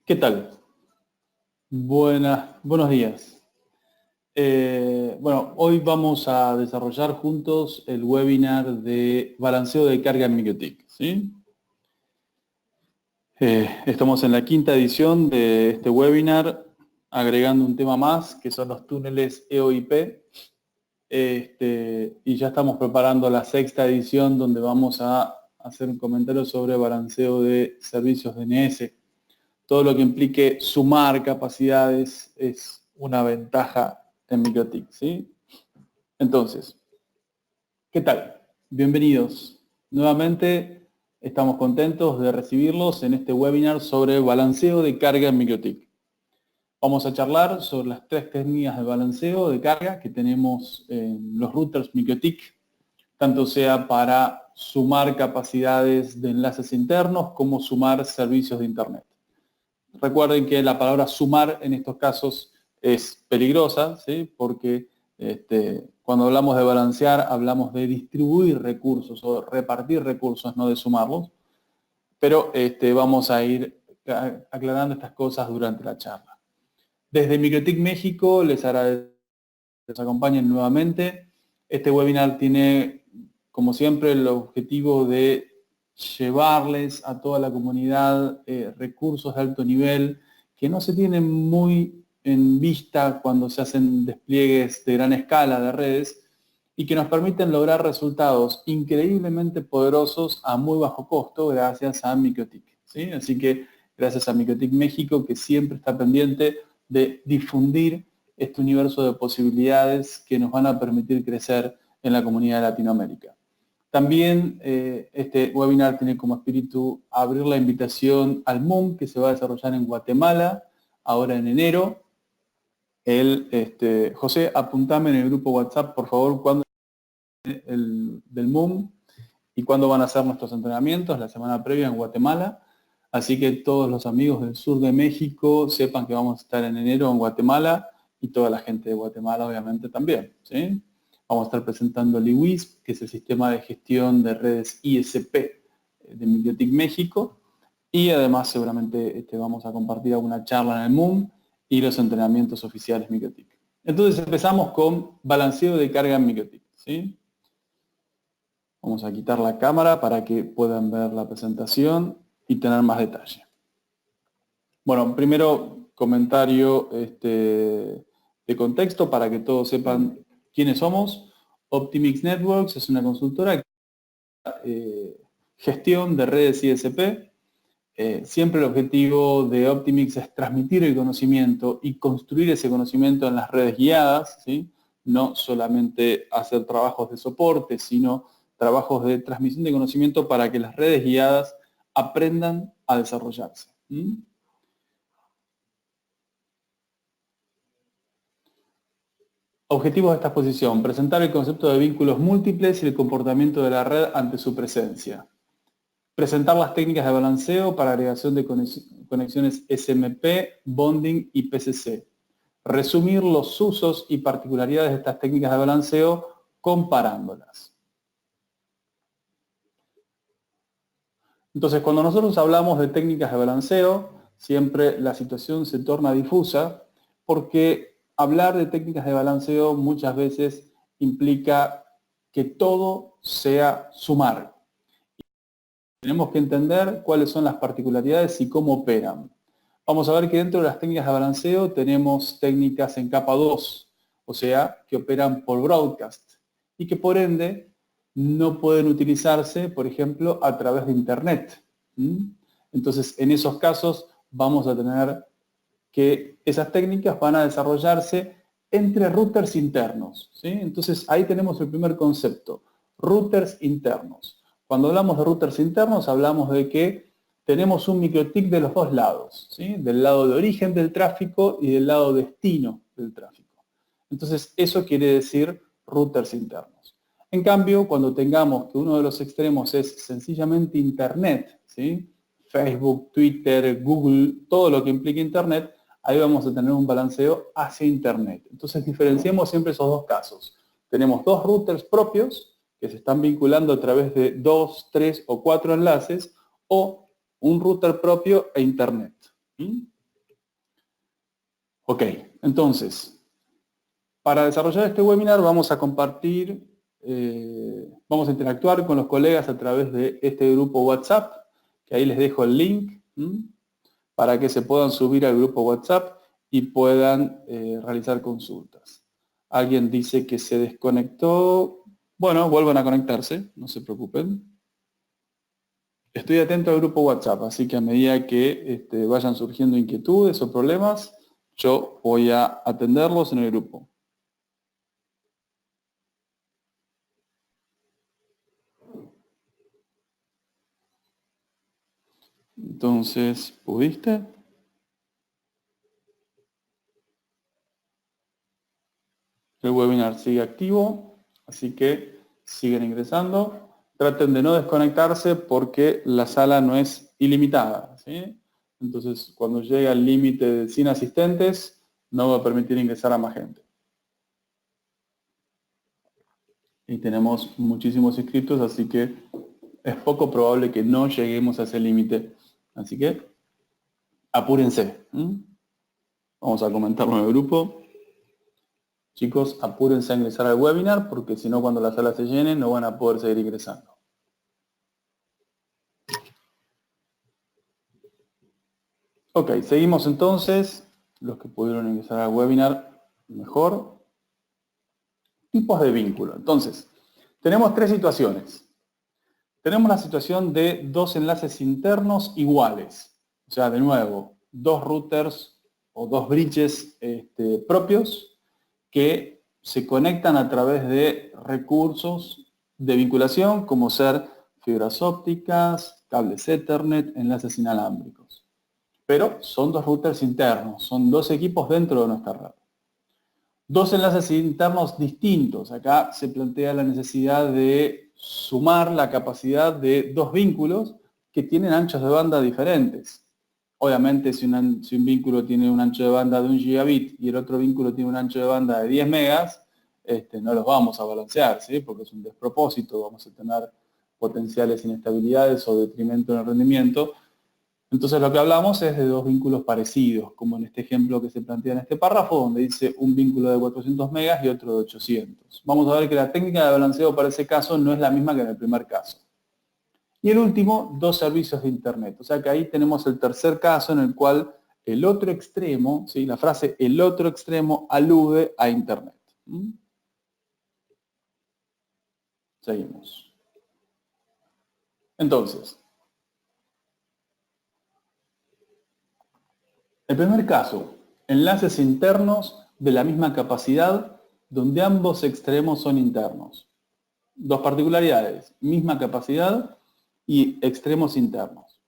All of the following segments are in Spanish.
¿Qué tal? Buenos días. Hoy vamos a desarrollar juntos el webinar de balanceo de carga en MikroTik, ¿sí? Estamos en la quinta edición de este webinar, agregando un tema más, que son los túneles EOIP. Y ya estamos preparando la sexta edición, donde vamos a hacer un comentario sobre balanceo de servicios DNS. Todo lo que implique sumar capacidades es una ventaja en MikroTik, ¿sí? Entonces, ¿qué tal? Bienvenidos. Nuevamente estamos contentos de recibirlos en este webinar sobre balanceo de carga en MikroTik. Vamos a charlar sobre las tres técnicas de balanceo de carga que tenemos en los routers MikroTik, tanto sea para sumar capacidades de enlaces internos como sumar servicios de Internet. Recuerden que la palabra sumar en estos casos es peligrosa, ¿sí? Porque cuando hablamos de balancear hablamos de distribuir recursos o repartir recursos, no de sumarlos. Pero vamos a ir aclarando estas cosas durante la charla. Desde MikroTik México les agradezco que nos acompañen nuevamente. Este webinar tiene, como siempre, el objetivo de llevarles a toda la comunidad recursos de alto nivel que no se tienen muy en vista cuando se hacen despliegues de gran escala de redes y que nos permiten lograr resultados increíblemente poderosos a muy bajo costo gracias a MikroTik, ¿sí? Así que gracias a MikroTik México, que siempre está pendiente de difundir este universo de posibilidades que nos van a permitir crecer en la comunidad de Latinoamérica. También este webinar tiene como espíritu abrir la invitación al MUM, que se va a desarrollar en Guatemala, ahora en enero. José, apuntame en el grupo WhatsApp, por favor, cuándo del MUM y cuándo van a ser nuestros entrenamientos, la semana previa en Guatemala. Así que todos los amigos del sur de México sepan que vamos a estar en enero en Guatemala y toda la gente de Guatemala obviamente también, ¿sí? Vamos a estar presentando el IWISP, que es el sistema de gestión de redes ISP de MikroTik México, y además seguramente vamos a compartir alguna charla en el MUM y los entrenamientos oficiales MikroTik. Entonces empezamos con balanceo de carga en MikroTik, ¿sí? Vamos a quitar la cámara para que puedan ver la presentación y tener más detalle. Bueno, primero comentario de contexto para que todos sepan quiénes somos. Optimix Networks es una consultora que gestión de redes ISP. Siempre el objetivo de Optimix es transmitir el conocimiento y construir ese conocimiento en las redes guiadas, ¿sí? No solamente hacer trabajos de soporte, sino trabajos de transmisión de conocimiento para que las redes guiadas aprendan a desarrollarse. Objetivos de esta exposición: presentar el concepto de vínculos múltiples y el comportamiento de la red ante su presencia. Presentar las técnicas de balanceo para agregación de conexiones SMP, bonding y PCC. Resumir los usos y particularidades de estas técnicas de balanceo comparándolas. Entonces, cuando nosotros hablamos de técnicas de balanceo, siempre la situación se torna difusa porque hablar de técnicas de balanceo muchas veces implica que todo sea sumar. Tenemos que entender cuáles son las particularidades y cómo operan. Vamos a ver que dentro de las técnicas de balanceo tenemos técnicas en capa 2, o sea, que operan por broadcast y que por ende no pueden utilizarse, por ejemplo, a través de Internet. Entonces, en esos casos vamos a tener que esas técnicas van a desarrollarse entre routers internos, ¿sí? Entonces, ahí tenemos el primer concepto, routers internos. Cuando hablamos de routers internos, hablamos de que tenemos un MikroTik de los dos lados, ¿sí? Del lado de origen del tráfico y del lado destino del tráfico. Entonces, eso quiere decir routers internos. En cambio, cuando tengamos que uno de los extremos es sencillamente Internet, ¿sí? Facebook, Twitter, Google, todo lo que implique Internet, ahí vamos a tener un balanceo hacia Internet. Entonces, diferenciemos siempre esos dos casos. Tenemos dos routers propios que se están vinculando a través de 2, 3 o 4 enlaces, o un router propio e Internet. Ok, entonces, para desarrollar este webinar vamos a compartir, vamos a interactuar con los colegas a través de este grupo WhatsApp, que ahí les dejo el link, para que se puedan subir al grupo WhatsApp y puedan realizar consultas. Alguien dice que se desconectó. Bueno, vuelvan a conectarse, no se preocupen. Estoy atento al grupo WhatsApp, así que a medida que vayan surgiendo inquietudes o problemas, yo voy a atenderlos en el grupo. Entonces, ¿pudiste? El webinar sigue activo, así que siguen ingresando. Traten de no desconectarse porque la sala no es ilimitada, ¿sí? Entonces, cuando llega al límite de 100 asistentes, no va a permitir ingresar a más gente. Y tenemos muchísimos inscritos, así que es poco probable que no lleguemos a ese límite. Así que apúrense. Vamos a comentarlo en el grupo. Chicos, apúrense a ingresar al webinar porque si no, cuando la sala se llene, no van a poder seguir ingresando. Ok, seguimos entonces. Los que pudieron ingresar al webinar, mejor. Tipos de vínculo. Entonces, tenemos tres situaciones. Tenemos la situación de dos enlaces internos iguales. O sea, de nuevo, dos routers o dos bridges propios que se conectan a través de recursos de vinculación como ser fibras ópticas, cables Ethernet, enlaces inalámbricos. Pero son dos routers internos, son dos equipos dentro de nuestra red. Dos enlaces internos distintos. Acá se plantea la necesidad de sumar la capacidad de dos vínculos que tienen anchos de banda diferentes. Obviamente, si un vínculo tiene un ancho de banda de 1 gigabit y el otro vínculo tiene un ancho de banda de 10 megas, no los vamos a balancear, ¿sí? Porque es un despropósito, vamos a tener potenciales inestabilidades o detrimento en el rendimiento. Entonces lo que hablamos es de dos vínculos parecidos, como en este ejemplo que se plantea en este párrafo, donde dice un vínculo de 400 megas y otro de 800. Vamos a ver que la técnica de balanceo para ese caso no es la misma que en el primer caso. Y el último, dos servicios de Internet. O sea que ahí tenemos el tercer caso en el cual el otro extremo, ¿sí? La frase el otro extremo alude a Internet. Seguimos. Entonces, el primer caso, enlaces internos de la misma capacidad donde ambos extremos son internos. Dos particularidades, misma capacidad y extremos internos.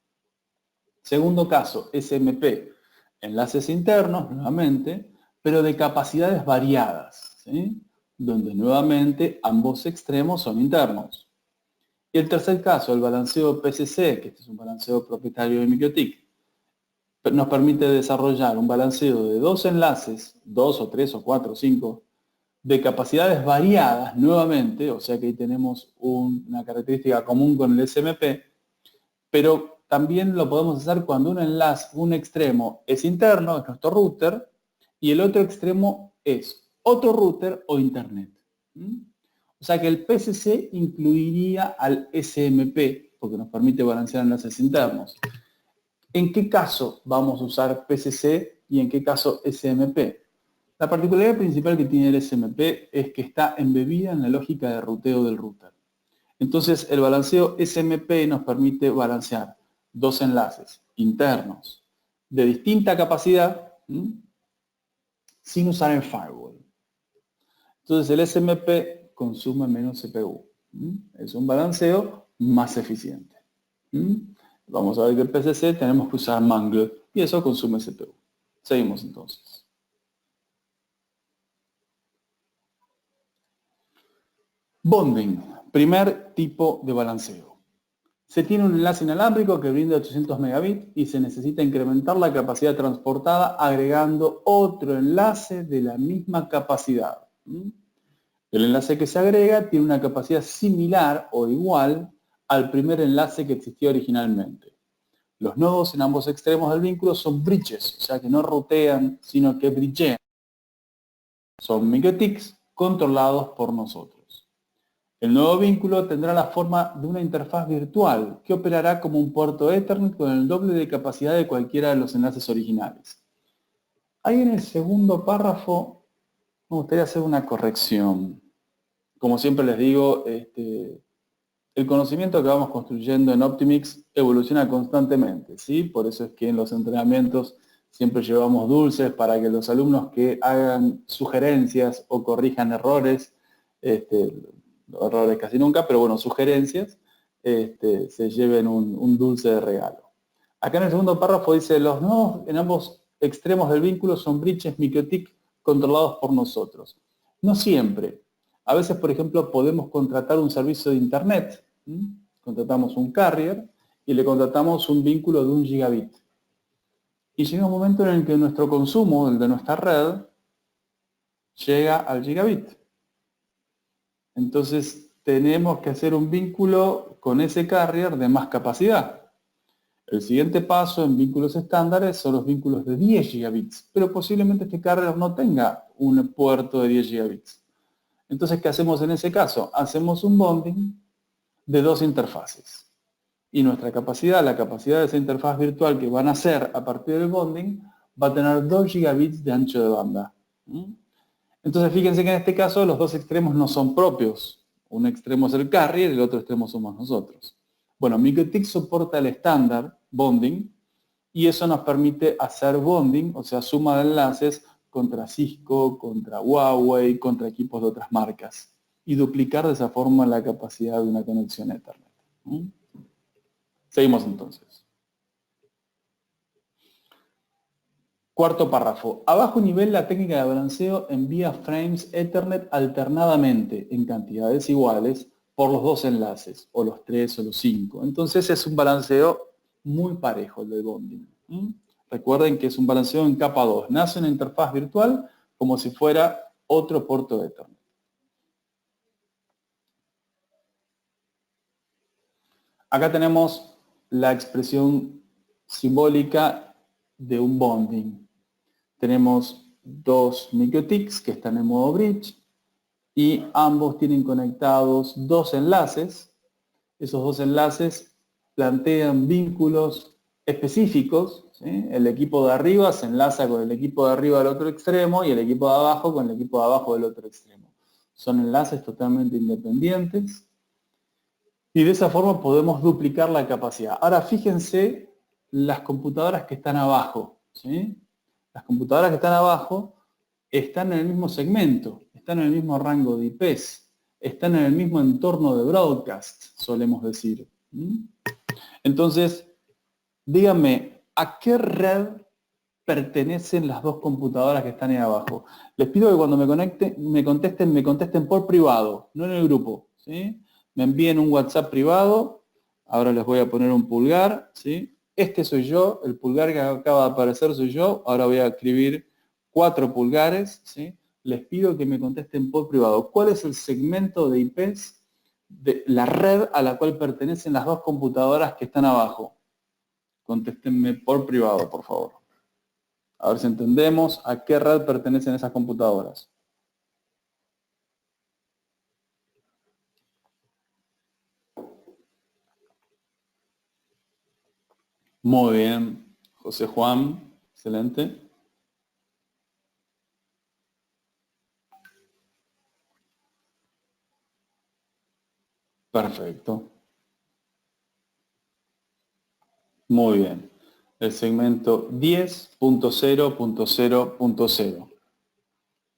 Segundo caso, SMP, enlaces internos, nuevamente, pero de capacidades variadas, ¿sí? Donde nuevamente ambos extremos son internos. Y el tercer caso, el balanceo PCC, que este es un balanceo propietario de MikroTik, nos permite desarrollar un balanceo de dos enlaces, 2 o 3 o 4 o 5, de capacidades variadas nuevamente, o sea que ahí tenemos una característica común con el SMP, pero también lo podemos hacer cuando un enlace, un extremo es interno, es nuestro router, y el otro extremo es otro router o internet. O sea que el PCC incluiría al SMP, porque nos permite balancear enlaces internos. ¿En qué caso vamos a usar PCC y en qué caso SMP? La particularidad principal que tiene el SMP es que está embebida en la lógica de ruteo del router. Entonces, el balanceo SMP nos permite balancear dos enlaces internos de distinta capacidad sin usar el firewall. Entonces, el SMP consume menos CPU. Es un balanceo más eficiente. Vamos a ver que el PCC tenemos que usar Mangle y eso consume CPU. Seguimos entonces. Bonding, primer tipo de balanceo. Se tiene un enlace inalámbrico que brinda 800 megabits y se necesita incrementar la capacidad transportada agregando otro enlace de la misma capacidad. El enlace que se agrega tiene una capacidad similar o igual al primer enlace que existía originalmente. Los nodos en ambos extremos del vínculo son bridges, o sea que no rutean, sino que bridgean. Son MikroTiks controlados por nosotros. El nuevo vínculo tendrá la forma de una interfaz virtual que operará como un puerto Ethernet con el doble de capacidad de cualquiera de los enlaces originales. Ahí en el segundo párrafo me gustaría hacer una corrección. Como siempre les digo, el conocimiento que vamos construyendo en Optimix evoluciona constantemente, ¿sí? Por eso es que en los entrenamientos siempre llevamos dulces para que los alumnos que hagan sugerencias o corrijan errores, errores casi nunca, pero bueno, sugerencias, se lleven un dulce de regalo. Acá en el segundo párrafo dice, los nodos en ambos extremos del vínculo son bridges MikroTik controlados por nosotros. No siempre. A veces, por ejemplo, podemos contratar un servicio de Internet. Contratamos un carrier y le contratamos un vínculo de 1 gigabit. Y llega un momento en el que nuestro consumo, el de nuestra red, llega al gigabit. Entonces tenemos que hacer un vínculo con ese carrier de más capacidad. El siguiente paso en vínculos estándares son los vínculos de 10 gigabits, pero posiblemente este carrier no tenga un puerto de 10 gigabits. Entonces, ¿qué hacemos en ese caso? Hacemos un bonding de dos interfaces. Y nuestra capacidad, la capacidad de esa interfaz virtual que van a hacer a partir del bonding, va a tener 2 gigabits de ancho de banda. Entonces, fíjense que en este caso los dos extremos no son propios. Un extremo es el carrier y el otro extremo somos nosotros. Bueno, MikroTik soporta el estándar bonding y eso nos permite hacer bonding, o sea, suma de enlaces contra Cisco, contra Huawei, contra equipos de otras marcas y duplicar de esa forma la capacidad de una conexión Ethernet. Seguimos entonces. Cuarto párrafo. A bajo nivel, la técnica de balanceo envía frames Ethernet alternadamente en cantidades iguales por los dos enlaces, o los 3 o los 5. Entonces es un balanceo muy parejo el del bonding. Recuerden que es un balanceo en capa 2. Nace una interfaz virtual como si fuera otro puerto de Ethernet. Acá tenemos la expresión simbólica de un bonding. Tenemos dos MikroTiks que están en modo bridge y ambos tienen conectados dos enlaces. Esos dos enlaces plantean vínculos específicos, ¿sí? El equipo de arriba se enlaza con el equipo de arriba del otro extremo y el equipo de abajo con el equipo de abajo del otro extremo. Son enlaces totalmente independientes y de esa forma podemos duplicar la capacidad. Ahora fíjense las computadoras que están abajo, ¿sí? Las computadoras que están abajo están en el mismo segmento, están en el mismo rango de IPs, están en el mismo entorno de broadcast, solemos decir. Entonces, díganme, ¿a qué red pertenecen las dos computadoras que están ahí abajo? Les pido que cuando me contesten por privado, no en el grupo, ¿sí? Me envíen un WhatsApp privado, ahora les voy a poner un pulgar, ¿sí? Este soy yo, el pulgar que acaba de aparecer soy yo, ahora voy a escribir 4 pulgares, ¿sí? Les pido que me contesten por privado. ¿Cuál es el segmento de IPs de la red a la cual pertenecen las dos computadoras que están abajo? Contéstenme por privado, por favor. A ver si entendemos a qué red pertenecen esas computadoras. Muy bien, José Juan, excelente. Perfecto. Muy bien. El segmento 10.0.0.0.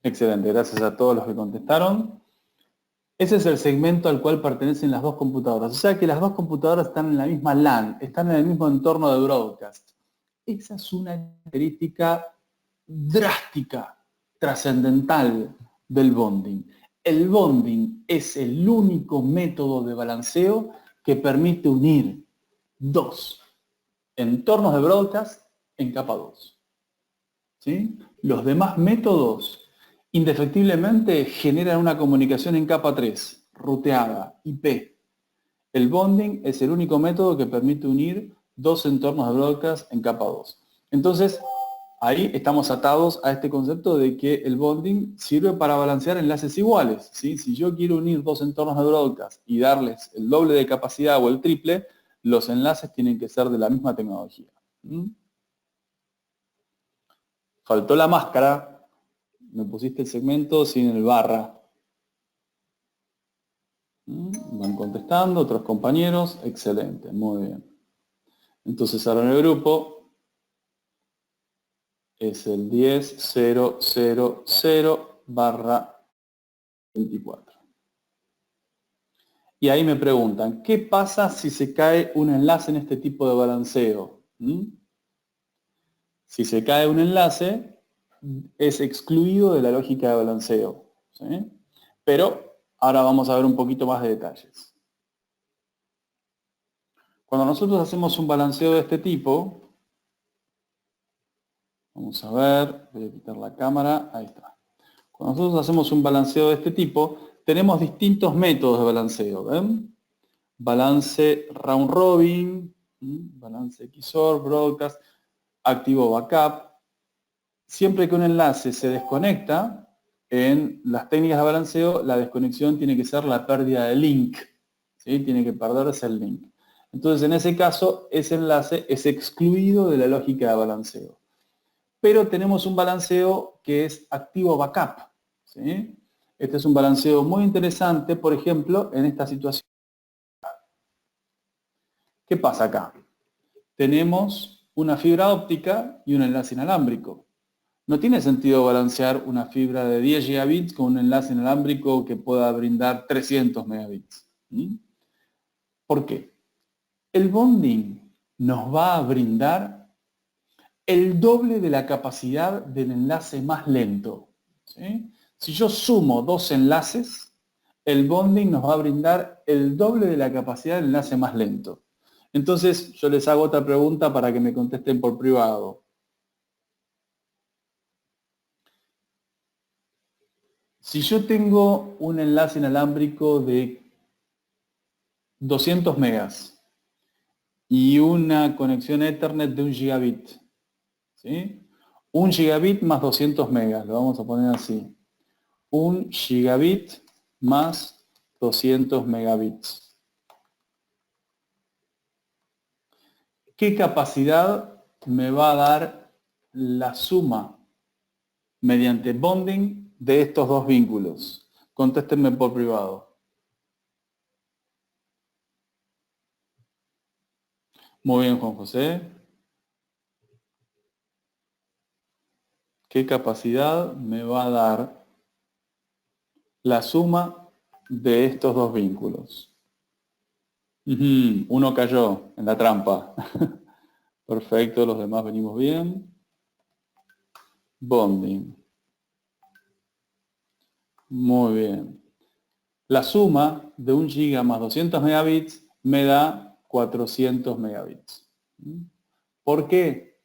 Excelente, gracias a todos los que contestaron. Ese es el segmento al cual pertenecen las dos computadoras. O sea que las dos computadoras están en la misma LAN, están en el mismo entorno de broadcast. Esa es una característica drástica, trascendental del bonding. El bonding es el único método de balanceo que permite unir dos entornos de broadcast en capa 2. ¿Sí? Los demás métodos indefectiblemente generan una comunicación en capa 3, ruteada, IP. El bonding es el único método que permite unir 2 entornos de broadcast en capa 2. Entonces, ahí estamos atados a este concepto de que el bonding sirve para balancear enlaces iguales, ¿sí? Si yo quiero unir 2 entornos de broadcast y darles el doble de capacidad o el triple, los enlaces tienen que ser de la misma tecnología. Faltó la máscara, me pusiste el segmento sin el barra. Van contestando otros compañeros, excelente, muy bien. Entonces ahora en el grupo es el 10.0.0.0/24. Y ahí me preguntan, ¿qué pasa si se cae un enlace en este tipo de balanceo? Si se cae un enlace, es excluido de la lógica de balanceo, ¿sí? Pero ahora vamos a ver un poquito más de detalles. Cuando nosotros hacemos un balanceo de este tipo, vamos a ver, voy a quitar la cámara, ahí está. Cuando nosotros hacemos un balanceo de este tipo, tenemos distintos métodos de balanceo, ¿ven? Balance round robin, balance XOR, broadcast, activo backup. Siempre que un enlace se desconecta, en las técnicas de balanceo, la desconexión tiene que ser la pérdida de link, ¿sí? Tiene que perderse el link. Entonces, en ese caso, ese enlace es excluido de la lógica de balanceo. Pero tenemos un balanceo que es activo backup, ¿sí? Este es un balanceo muy interesante, por ejemplo, en esta situación. ¿Qué pasa acá? Tenemos una fibra óptica y un enlace inalámbrico. No tiene sentido balancear una fibra de 10 gigabits con un enlace inalámbrico que pueda brindar 300 megabits. ¿Por qué? El bonding nos va a brindar el doble de la capacidad del enlace más lento, ¿sí? Si yo sumo 2 enlaces, el bonding nos va a brindar el doble de la capacidad del enlace más lento. Entonces, yo les hago otra pregunta para que me contesten por privado. Si yo tengo un enlace inalámbrico de 200 megas y una conexión Ethernet de 1 gigabit, ¿sí? 1 gigabit más 200 megas, lo vamos a poner así. 1 gigabit más 200 megabits. ¿Qué capacidad me va a dar la suma mediante bonding de estos dos vínculos? Contéstenme por privado. Muy bien, Juan José. ¿Qué capacidad me va a dar la suma de estos dos vínculos? Uno cayó en la trampa. Perfecto, los demás venimos bien. Bonding. Muy bien. La suma de 1 giga más 200 megabits me da 400 megabits. ¿Por qué?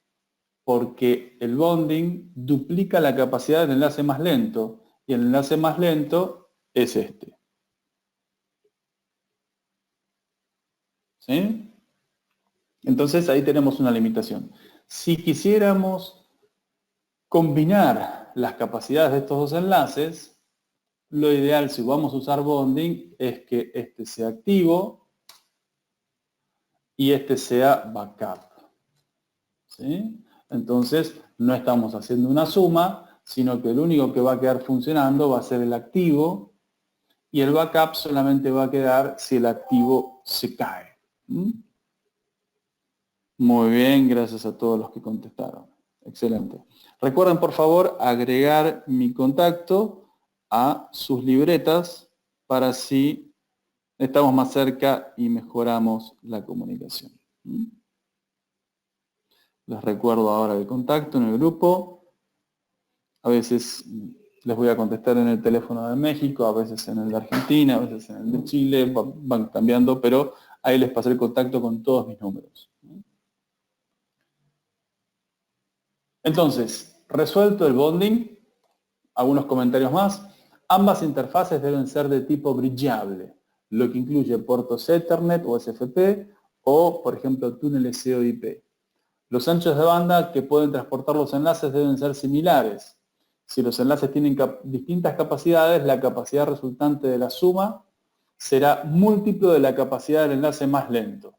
Porque el bonding duplica la capacidad del enlace más lento y el enlace más lento es este. ¿Sí? Entonces ahí tenemos una limitación. Si quisiéramos combinar las capacidades de estos dos enlaces, lo ideal si vamos a usar bonding es que este sea activo y este sea backup. ¿Sí? Entonces no estamos haciendo una suma, sino que el único que va a quedar funcionando va a ser el activo y el backup solamente va a quedar si el activo se cae. Muy bien, gracias a todos los que contestaron. Excelente. Recuerden, por favor, agregar mi contacto a sus libretas para así estamos más cerca y mejoramos la comunicación. Les recuerdo ahora el contacto en el grupo. A veces les voy a contestar en el teléfono de México, a veces en el de Argentina, a veces en el de Chile, van cambiando, pero ahí les pasé el contacto con todos mis números. Entonces, resuelto el bonding, algunos comentarios más. Ambas interfaces deben ser de tipo bridgeable, lo que incluye puertos Ethernet o SFP o, por ejemplo, túneles COIP. Los anchos de banda que pueden transportar los enlaces deben ser similares. Si los enlaces tienen distintas capacidades, la capacidad resultante de la suma será múltiplo de la capacidad del enlace más lento.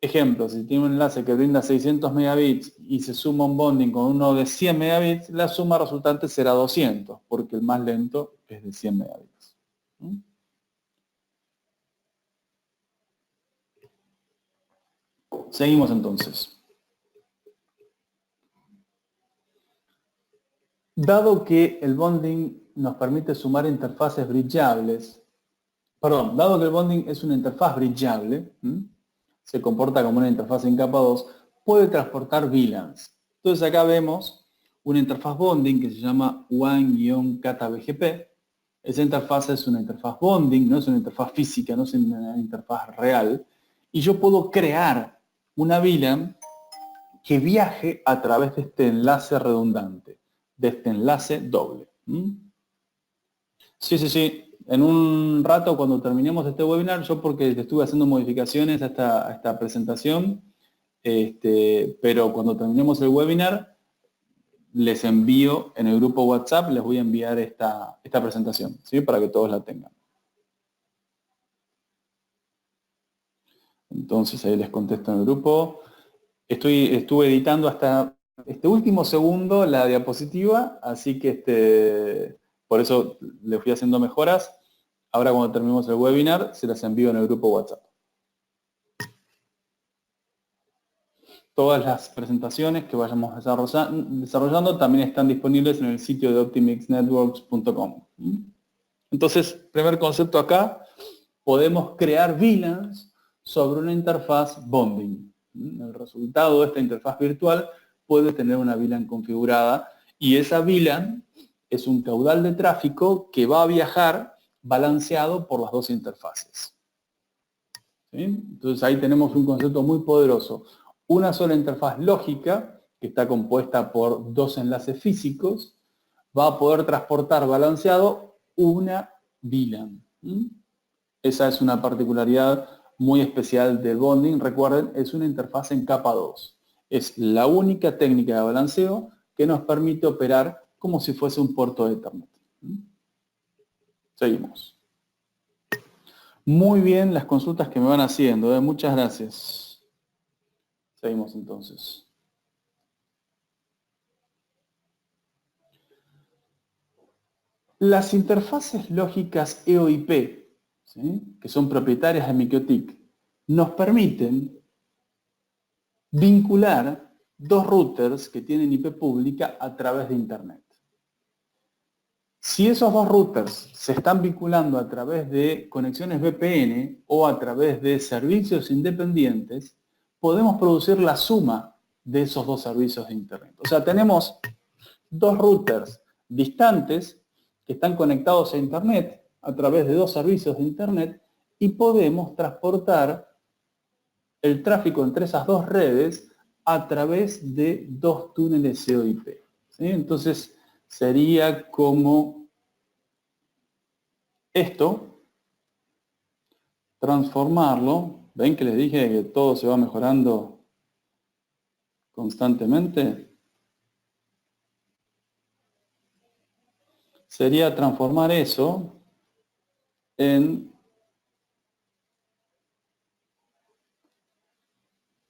Ejemplo, si tiene un enlace que brinda 600 megabits y se suma un bonding con uno de 100 megabits, la suma resultante será 200, porque el más lento es de 100 megabits. Seguimos entonces. Dado que el bonding nos permite sumar interfaces bridgeables, dado que el bonding es una interfaz bridgeable, se comporta como una interfaz en capa 2, puede transportar VLANs. Entonces acá vemos una interfaz bonding que se llama WAN-KataBGP. Esa interfaz es una interfaz bonding, no es una interfaz física, no es una interfaz real. Y yo puedo crear una VLAN que viaje a través de este enlace redundante, de este enlace doble. Sí. En un rato, cuando terminemos este webinar, yo porque estuve haciendo modificaciones a esta presentación, pero cuando terminemos el webinar, les envío en el grupo WhatsApp, les voy a enviar esta presentación, ¿sí? Para que todos la tengan. Entonces ahí les contesto en el grupo. Estuve editando hasta este último segundo la diapositiva, así que por eso le fui haciendo mejoras. Ahora cuando terminemos el webinar, se las envío en el grupo WhatsApp. Todas las presentaciones que vayamos desarrollando también están disponibles en el sitio de optimixnetworks.com. Entonces, primer concepto acá, podemos crear VLANs sobre una interfaz bonding. El resultado de esta interfaz virtual puede tener una VLAN configurada y esa VLAN es un caudal de tráfico que va a viajar balanceado por las dos interfaces. ¿Sí? Entonces ahí tenemos un concepto muy poderoso. Una sola interfaz lógica, que está compuesta por dos enlaces físicos, va a poder transportar balanceado una VLAN. Esa es una particularidad muy especial del bonding. Recuerden, es una interfaz en capa 2. Es la única técnica de balanceo que nos permite operar como si fuese un puerto de Ethernet. Seguimos. Muy bien las consultas que me van haciendo. Muchas gracias. Seguimos entonces. Las interfaces lógicas EOIP, ¿sí?, que son propietarias de MikioTik, nos permiten vincular dos routers que tienen IP pública a través de Internet. Si esos dos routers se están vinculando a través de conexiones VPN o a través de servicios independientes, podemos producir la suma de esos dos servicios de Internet. O sea, tenemos dos routers distantes que están conectados a Internet a través de dos servicios de Internet y podemos transportar el tráfico entre esas dos redes a través de dos túneles COIP. ¿Sí? Entonces sería como esto, transformarlo. ¿Ven que les dije que todo se va mejorando constantemente? Sería transformar eso en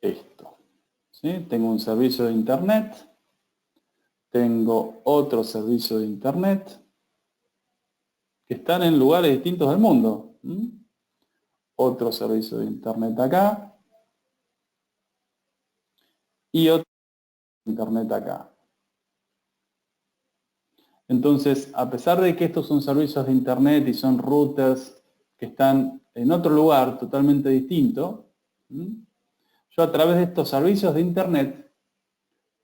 esto. ¿Sí? Tengo un servicio de Internet, tengo otro servicio de Internet que están en lugares distintos del mundo. Otro servicio de Internet acá y otro Internet acá. Entonces, a pesar de que estos son servicios de Internet y son routers que están en otro lugar totalmente distinto, yo a través de estos servicios de Internet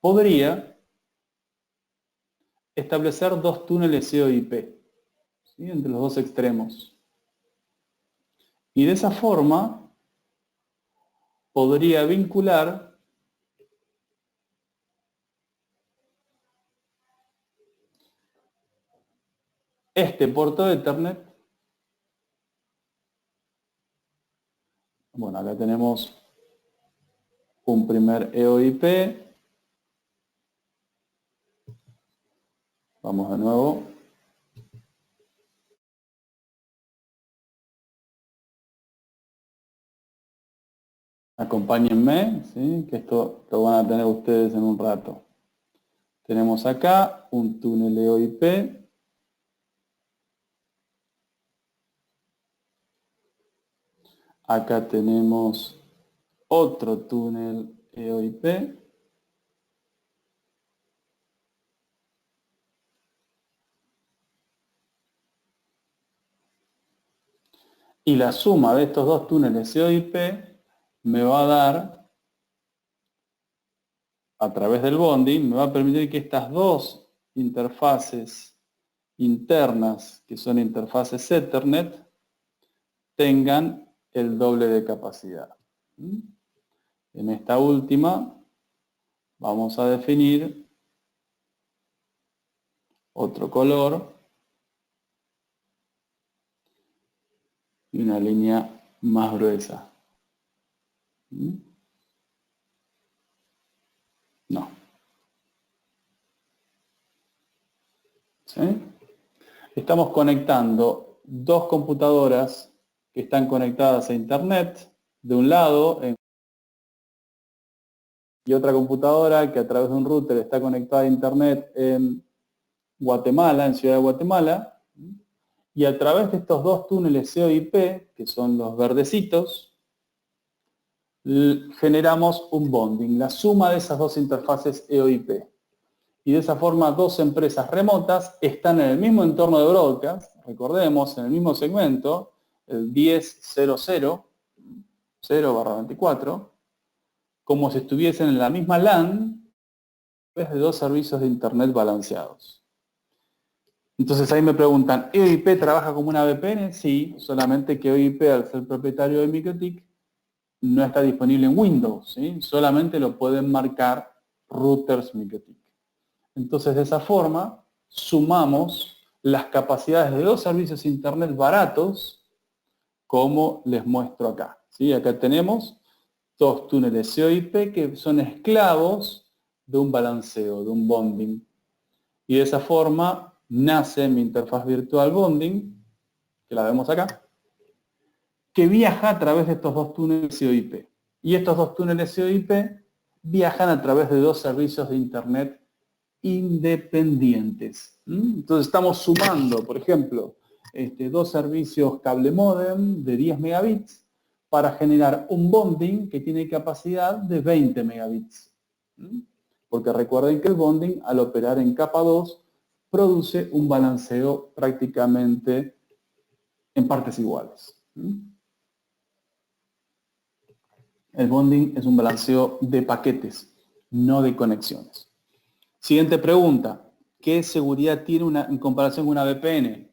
podría establecer dos túneles COIP, ¿sí?, entre los dos extremos. Y de esa forma podría vincular este puerto de Ethernet. Bueno, acá tenemos un primer EOIP. Vamos de nuevo. Acompáñenme, ¿sí? Que esto lo van a tener ustedes en un rato. Tenemos acá un túnel EOIP. Acá tenemos otro túnel EOIP. Y la suma de estos dos túneles EOIP me va a dar, a través del bonding, me va a permitir que estas dos interfaces internas, que son interfaces Ethernet, tengan el doble de capacidad. En esta última vamos a definir otro color y una línea más gruesa. No. ¿Sí? Estamos conectando dos computadoras que están conectadas a Internet, de un lado, y otra computadora que a través de un router está conectada a Internet en Guatemala, en Ciudad de Guatemala, y a través de estos dos túneles EOIP, que son los verdecitos, generamos un bonding, la suma de esas dos interfaces EOIP. Y de esa forma dos empresas remotas están en el mismo entorno de broadcast, recordemos, en el mismo segmento, el 10.0.0, 0/24, como si estuviesen en la misma LAN, de dos servicios de Internet balanceados. Entonces ahí me preguntan, ¿EOIP trabaja como una VPN? Sí, solamente que EOIP, al ser propietario de MikroTik, no está disponible en Windows, ¿sí? Solamente lo pueden marcar routers MikroTik. Entonces, de esa forma, sumamos las capacidades de dos servicios Internet baratos, como les muestro acá, ¿sí? Acá tenemos dos túneles EOIP que son esclavos de un balanceo, de un bonding. Y de esa forma nace mi interfaz virtual bonding, que la vemos acá, que viaja a través de estos dos túneles EOIP. Y estos dos túneles EOIP viajan a través de dos servicios de Internet independientes. Entonces estamos sumando, por ejemplo, dos servicios cable modem de 10 megabits para generar un bonding que tiene capacidad de 20 megabits. Porque recuerden que el bonding, al operar en capa 2, produce un balanceo prácticamente en partes iguales. El bonding es un balanceo de paquetes, no de conexiones. Siguiente pregunta. ¿Qué seguridad tiene en comparación con una VPN?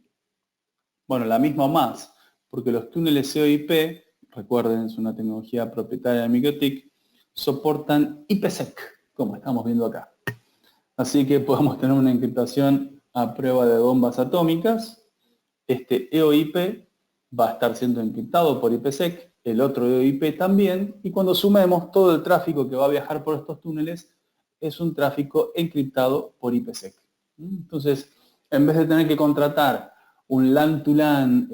Bueno, la misma o más, porque los túneles EOIP, recuerden, es una tecnología propietaria de MikroTik, soportan IPsec, como estamos viendo acá. Así que podemos tener una encriptación a prueba de bombas atómicas. Este EOIP va a estar siendo encriptado por IPsec, el otro EOIP también, y cuando sumemos todo el tráfico que va a viajar por estos túneles, es un tráfico encriptado por IPsec. Entonces, en vez de tener que contratar un LAN to LAN,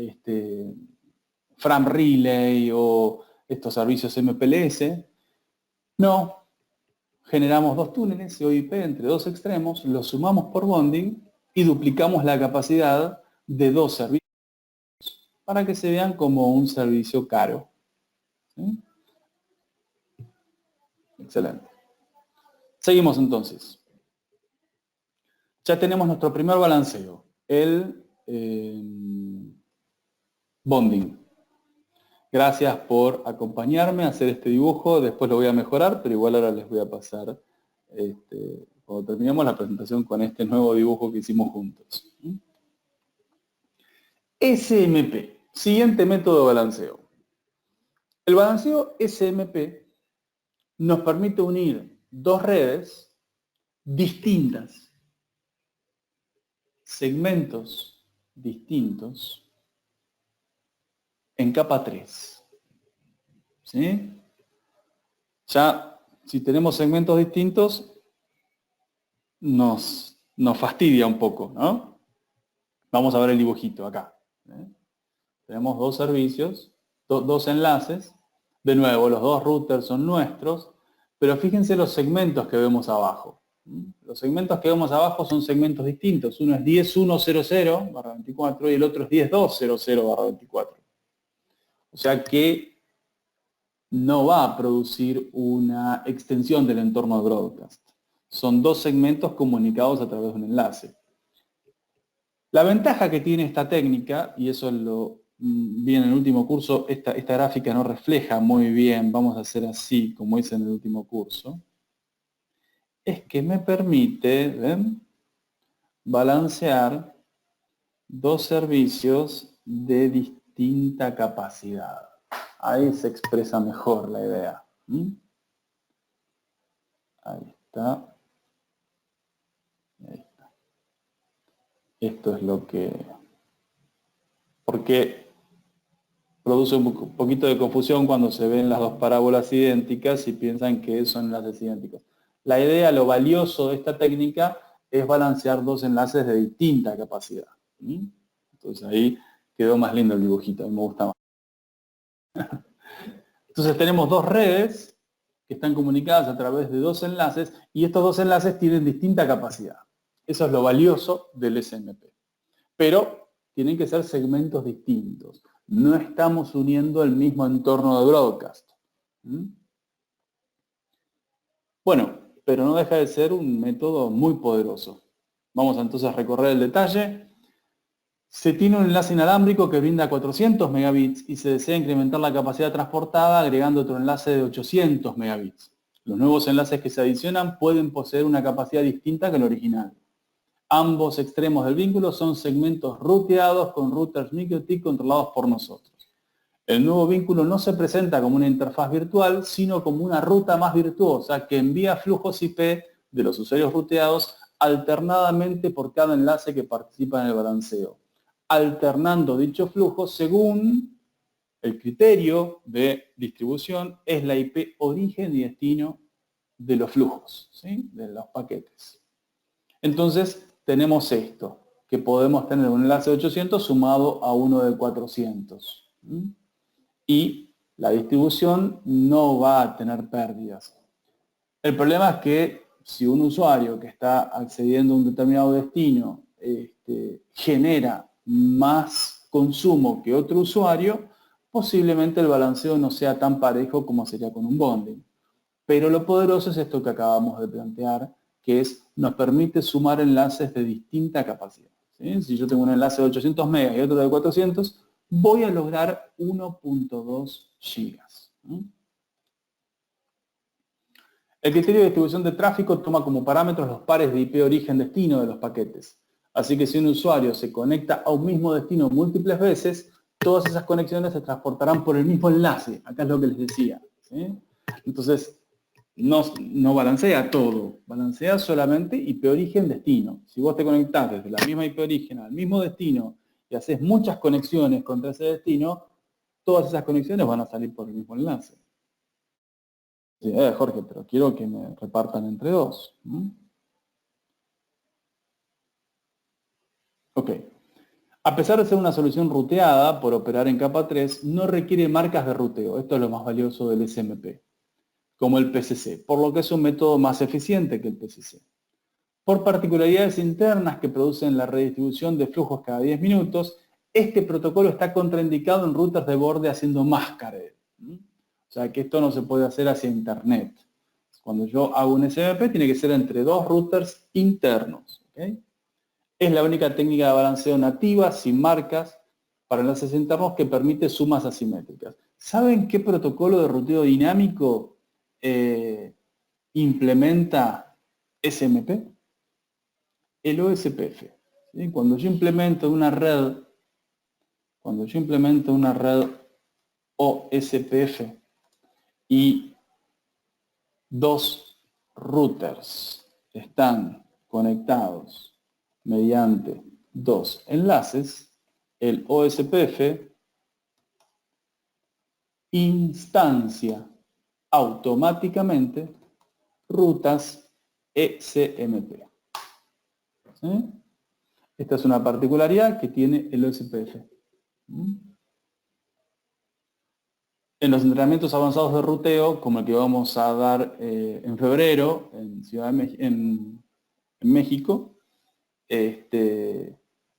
FRAM Relay o estos servicios MPLS, no, generamos dos túneles EOIP entre dos extremos, los sumamos por bonding y duplicamos la capacidad de dos servicios para que se vean como un servicio caro. ¿Sí? Excelente. Seguimos entonces. Ya tenemos nuestro primer balanceo, el bonding. Gracias por acompañarme a hacer este dibujo. Después lo voy a mejorar, pero igual ahora les voy a pasar, cuando terminemos la presentación, con este nuevo dibujo que hicimos juntos. SMP, siguiente método de balanceo. El balanceo SMP nos permite unir dos redes distintas, segmentos distintos, en capa 3. ¿sí? Ya, si tenemos segmentos distintos, nos fastidia un poco, ¿no? Vamos a ver el dibujito acá. Tenemos dos servicios, dos enlaces. De nuevo, los dos routers son nuestros, pero fíjense los segmentos que vemos abajo. Los segmentos que vemos abajo son segmentos distintos. Uno es 10.1.0.0/24 y el otro es 10.2.0.0/24. O sea que no va a producir una extensión del entorno de broadcast. Son dos segmentos comunicados a través de un enlace. La ventaja que tiene esta técnica, y eso lo vi en el último curso, esta gráfica no refleja muy bien, vamos a hacer así, como hice en el último curso, es que me permite, ¿ven?, balancear dos servicios de distinta capacidad. Ahí se expresa mejor la idea. Ahí está. Ahí está. Esto es lo que... Porque produce un poquito de confusión cuando se ven las dos parábolas idénticas y piensan que son enlaces idénticos. La idea, lo valioso de esta técnica es balancear dos enlaces de distinta capacidad. Entonces ahí quedó más lindo el dibujito, a mí me gusta más. Entonces tenemos dos redes que están comunicadas a través de dos enlaces y estos dos enlaces tienen distinta capacidad. Eso es lo valioso del SMP. Pero tienen que ser segmentos distintos. No estamos uniendo el mismo entorno de broadcast. Bueno, pero no deja de ser un método muy poderoso. Vamos entonces a recorrer el detalle. Se tiene un enlace inalámbrico que brinda 400 megabits y se desea incrementar la capacidad transportada agregando otro enlace de 800 megabits. Los nuevos enlaces que se adicionan pueden poseer una capacidad distinta que el original. Ambos extremos del vínculo son segmentos ruteados con routers MikroTik controlados por nosotros. El nuevo vínculo no se presenta como una interfaz virtual, sino como una ruta más virtuosa que envía flujos IP de los usuarios ruteados alternadamente por cada enlace que participa en el balanceo, alternando dicho flujo según el criterio de distribución es la IP origen y destino de los flujos, ¿sí?, de los paquetes. Entonces tenemos esto, que podemos tener un enlace de 800 sumado a uno de 400. Y la distribución no va a tener pérdidas. El problema es que si un usuario que está accediendo a un determinado destino genera más consumo que otro usuario, posiblemente el balanceo no sea tan parejo como sería con un bonding. Pero lo poderoso es esto que acabamos de plantear, que es, nos permite sumar enlaces de distinta capacidad. ¿Sí? Si yo tengo un enlace de 800 megas y otro de 400, voy a lograr 1.2 gigas. El criterio de distribución de tráfico toma como parámetros los pares de IP origen-destino de los paquetes. Así que si un usuario se conecta a un mismo destino múltiples veces, todas esas conexiones se transportarán por el mismo enlace. Acá es lo que les decía. ¿Sí? Entonces, no balancea todo, balancea solamente IP origen-destino. Si vos te conectás desde la misma IP origen al mismo destino y haces muchas conexiones contra ese destino, todas esas conexiones van a salir por el mismo enlace. Sí, Jorge, pero quiero que me repartan entre dos. Ok. A pesar de ser una solución ruteada por operar en capa 3, no requiere marcas de ruteo. Esto es lo más valioso del SMP, como el PCC, por lo que es un método más eficiente que el PCC. Por particularidades internas que producen la redistribución de flujos cada 10 minutos, este protocolo está contraindicado en routers de borde haciendo máscara. O sea que esto no se puede hacer hacia internet. Cuando yo hago un SMP tiene que ser entre dos routers internos. ¿Okay? Es la única técnica de balanceo nativa, sin marcas, para enlaces internos que permite sumas asimétricas. ¿Saben qué protocolo de ruteo dinámico implementa SMP? El OSPF. ¿Sí? Cuando yo implemento una red OSPF y dos routers están conectados mediante dos enlaces, el OSPF instancia automáticamente rutas ECMP. ¿Sí? Esta es una particularidad que tiene el OSPF. En los entrenamientos avanzados de ruteo, como el que vamos a dar en febrero en en México,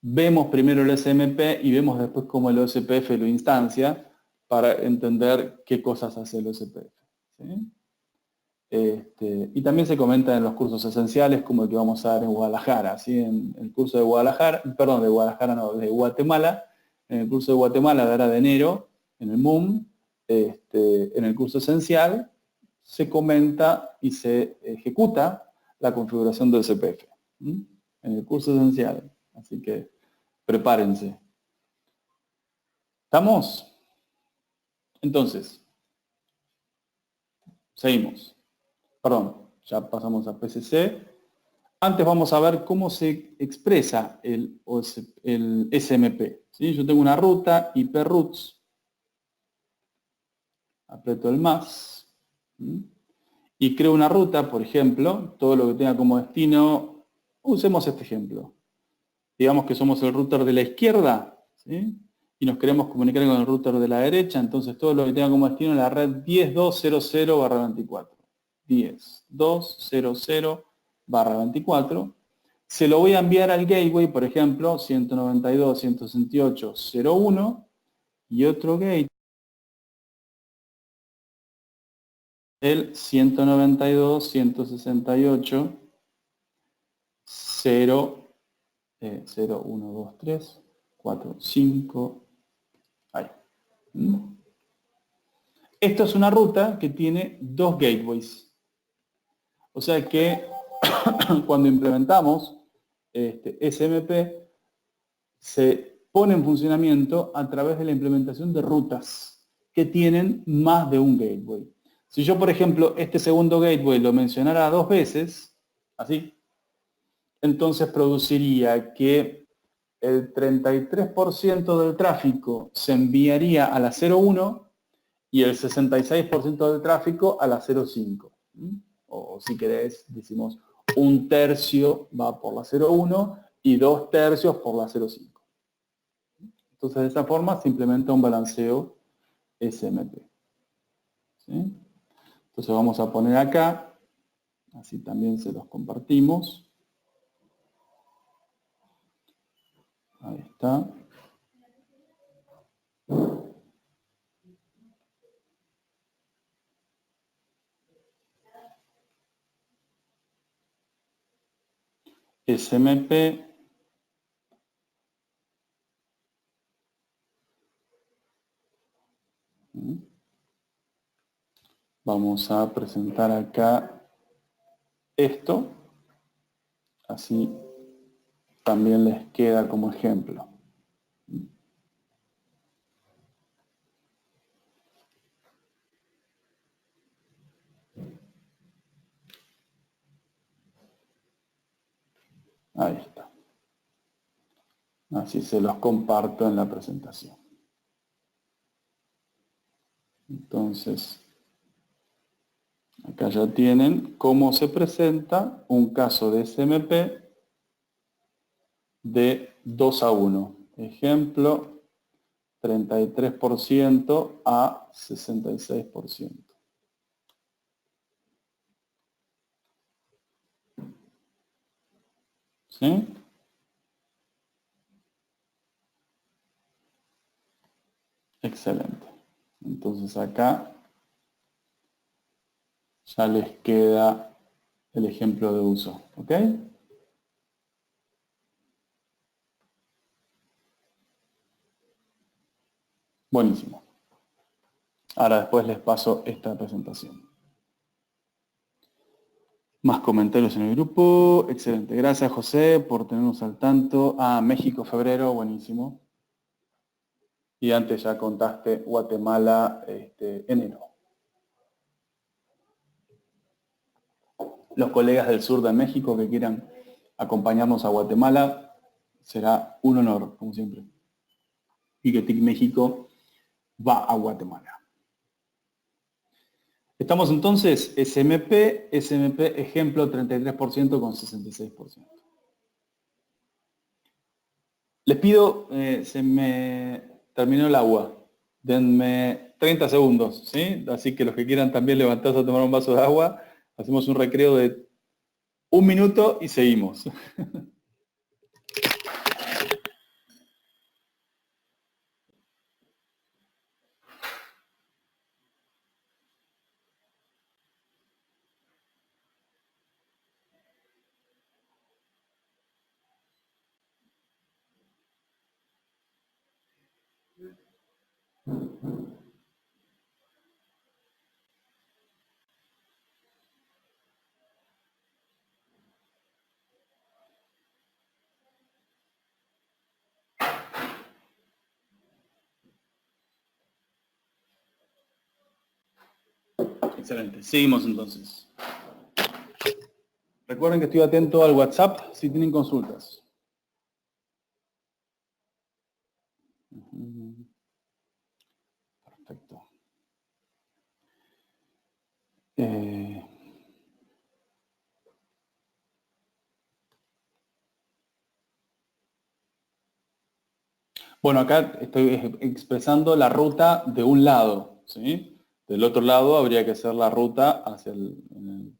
vemos primero el SMP y vemos después cómo el OSPF lo instancia para entender qué cosas hace el OSPF. ¿Sí? Y también se comenta en los cursos esenciales como el que vamos a dar en Guadalajara, ¿sí? En el curso de Guadalajara, perdón, de Guadalajara no, de Guatemala, en el curso de Guatemala de enero, en el MUM, en el curso esencial, se comenta y se ejecuta la configuración del CPF. En el curso esencial. Así que prepárense. ¿Estamos? Entonces, seguimos. Perdón, ya pasamos a PCC. Antes vamos a ver cómo se expresa el SMP. ¿Sí? Yo tengo una ruta, IP routes. Aprieto el más. Y creo una ruta, por ejemplo, todo lo que tenga como destino. Usemos este ejemplo. Digamos que somos el router de la izquierda, ¿sí? Y nos queremos comunicar con el router de la derecha, entonces todo lo que tenga como destino es la red 10.200/24. 10.200/24. Se lo voy a enviar al gateway, por ejemplo, 192.168.0.1 y otro gateway, el 192.168.0. 0, 1, 2, 3, 4, 5, ahí. Esto es una ruta que tiene dos gateways. O sea que cuando implementamos SMP, se pone en funcionamiento a través de la implementación de rutas que tienen más de un gateway. Si yo, por ejemplo, este segundo gateway lo mencionara 2 veces, así, entonces produciría que el 33% del tráfico se enviaría a la 01 y el 66% del tráfico a la 05. O si querés, decimos un tercio va por la 01 y 2 tercios por la 05. Entonces de esa forma se implementa un balanceo SMP. ¿Sí? Entonces vamos a poner acá, así también se los compartimos. Ahí está. SMP vamos a presentar acá esto, así también les queda como ejemplo. Ahí está. Así se los comparto en la presentación. Entonces, acá ya tienen cómo se presenta un caso de SMP de 2:1. Ejemplo, 33% a 66%. ¿Sí? Excelente. Entonces acá ya les queda el ejemplo de uso. ¿Ok? Buenísimo. Ahora después les paso esta presentación. Más comentarios en el grupo. Excelente. Gracias, José, por tenernos al tanto. Ah, México, febrero. Buenísimo. Y antes ya contaste Guatemala, enero. Los colegas del sur de México que quieran acompañarnos a Guatemala, será un honor, como siempre. Y que TIC México va a Guatemala. Estamos entonces SMP, SMP ejemplo 33% con 66%. Les pido, se me terminó el agua. Denme 30 segundos, ¿sí? Así que los que quieran también levantarse a tomar un vaso de agua, hacemos un recreo de 1 minuto y seguimos. Excelente, seguimos entonces. Recuerden que estoy atento al WhatsApp si tienen consultas. Perfecto. Bueno, acá estoy expresando la ruta de un lado, ¿sí? Del otro lado habría que hacer la ruta hacia en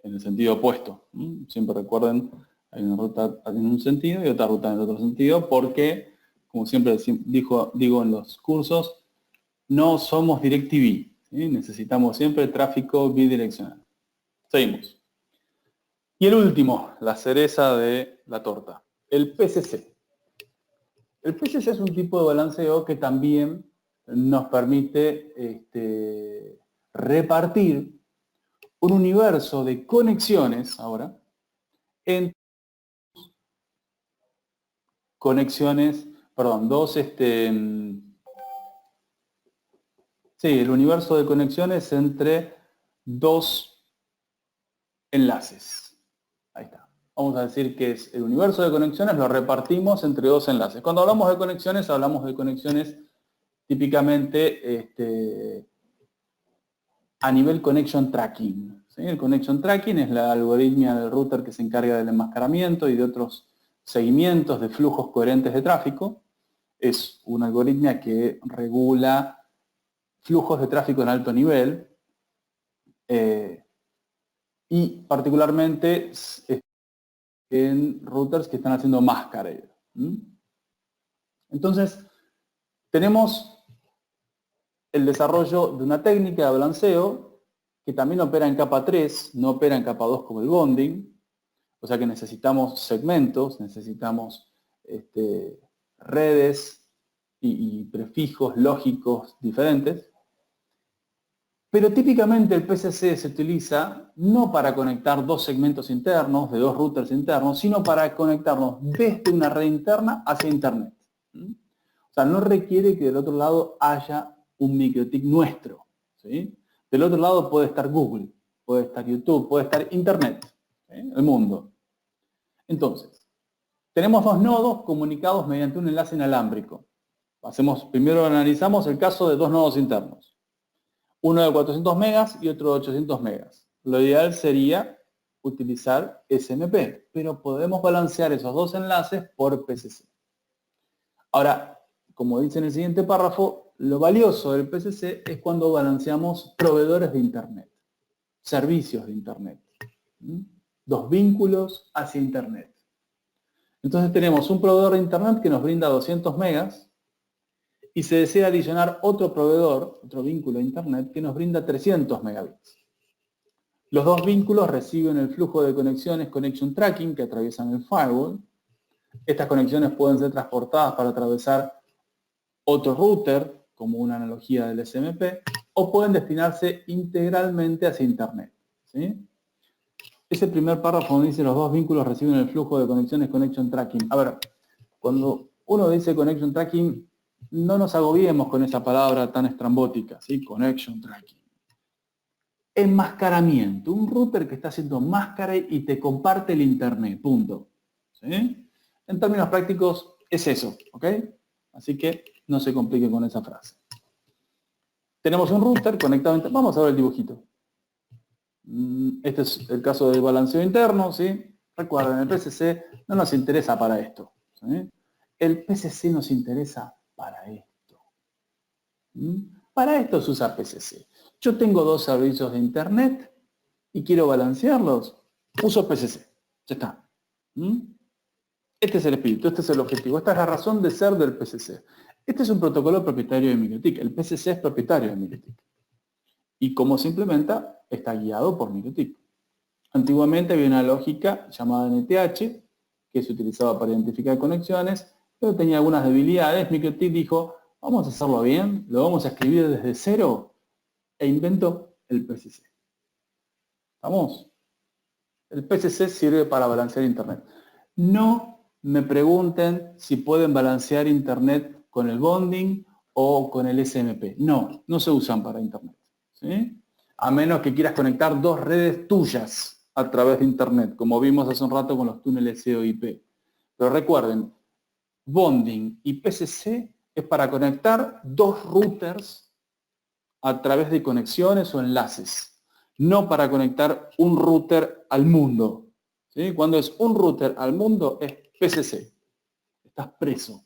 el sentido opuesto. Siempre recuerden, hay una ruta en un sentido y otra ruta en el otro sentido, porque, como siempre digo en los cursos, no somos DirecTV, ¿sí? Necesitamos siempre tráfico bidireccional. Seguimos. Y el último, la cereza de la torta, el PCC. El PCC es un tipo de balanceo que también nos permite repartir un universo de conexiones ahora en conexiones, perdón, el universo de conexiones entre dos enlaces. Ahí está. Vamos a decir que es el universo de conexiones, lo repartimos entre dos enlaces. Cuando hablamos de conexiones, hablamos de conexiones típicamente a nivel connection tracking. ¿Sí? El connection tracking es la algoritmia del router que se encarga del enmascaramiento y de otros seguimientos de flujos coherentes de tráfico. Es una algoritmia que regula flujos de tráfico en alto nivel y particularmente en routers que están haciendo mascarade. Entonces, tenemos el desarrollo de una técnica de balanceo que también opera en capa 3, no opera en capa 2 como el bonding, o sea que necesitamos segmentos, necesitamos redes y prefijos lógicos diferentes. Pero típicamente el PCC se utiliza no para conectar dos segmentos internos, de dos routers internos, sino para conectarnos desde una red interna hacia Internet. O sea, no requiere que del otro lado haya un MikroTik nuestro. ¿Sí? Del otro lado puede estar Google, puede estar YouTube, puede estar Internet, ¿sí? El mundo. Entonces, tenemos dos nodos comunicados mediante un enlace inalámbrico. Primero analizamos el caso de dos nodos internos. Uno de 400 megas y otro de 800 megas. Lo ideal sería utilizar SMP, pero podemos balancear esos dos enlaces por PCC. Ahora, como dice en el siguiente párrafo, lo valioso del PCC es cuando balanceamos proveedores de Internet, servicios de Internet. Dos vínculos hacia Internet. Entonces tenemos un proveedor de Internet que nos brinda 200 megas y se desea adicionar otro proveedor, otro vínculo de Internet, que nos brinda 300 megabits. Los dos vínculos reciben el flujo de conexiones Connection Tracking que atraviesan el firewall. Estas conexiones pueden ser transportadas para atravesar otro router, como una analogía del SMP, o pueden destinarse integralmente hacia Internet. ¿Sí? Ese primer párrafo donde dice los dos vínculos reciben el flujo de conexiones Connection Tracking. A ver, cuando uno dice Connection Tracking, no nos agobiemos con esa palabra tan estrambótica, ¿sí? Connection Tracking. Enmascaramiento, un router que está haciendo máscara y te comparte el Internet, punto. ¿Sí? En términos prácticos es eso, ¿ok? Así que no se complique con esa frase. Tenemos un router conectado a internet. Vamos a ver el dibujito. Este es el caso del balanceo interno, ¿sí? Recuerden, el PCC no nos interesa para esto, ¿sí? El PCC nos interesa para esto. Para esto se usa PCC. Yo tengo dos servicios de internet y quiero balancearlos. Uso PCC. Ya está. Este es el espíritu, este es el objetivo. Esta es la razón de ser del PCC. Este es un protocolo propietario de MikroTik. El PCC es propietario de MikroTik. Y cómo se implementa está guiado por MikroTik. Antiguamente había una lógica llamada NTH, que se utilizaba para identificar conexiones, pero tenía algunas debilidades. MikroTik dijo, vamos a hacerlo bien, lo vamos a escribir desde cero, e inventó el PCC. ¿Vamos? El PCC sirve para balancear Internet. No me pregunten si pueden balancear Internet con el bonding o con el SMP. No, no se usan para Internet, ¿sí? A menos que quieras conectar dos redes tuyas a través de Internet, como vimos hace un rato con los túneles COIP. Pero recuerden, bonding y PCC es para conectar dos routers a través de conexiones o enlaces, no para conectar un router al mundo. ¿Sí? Cuando es un router al mundo es PCC. Estás preso.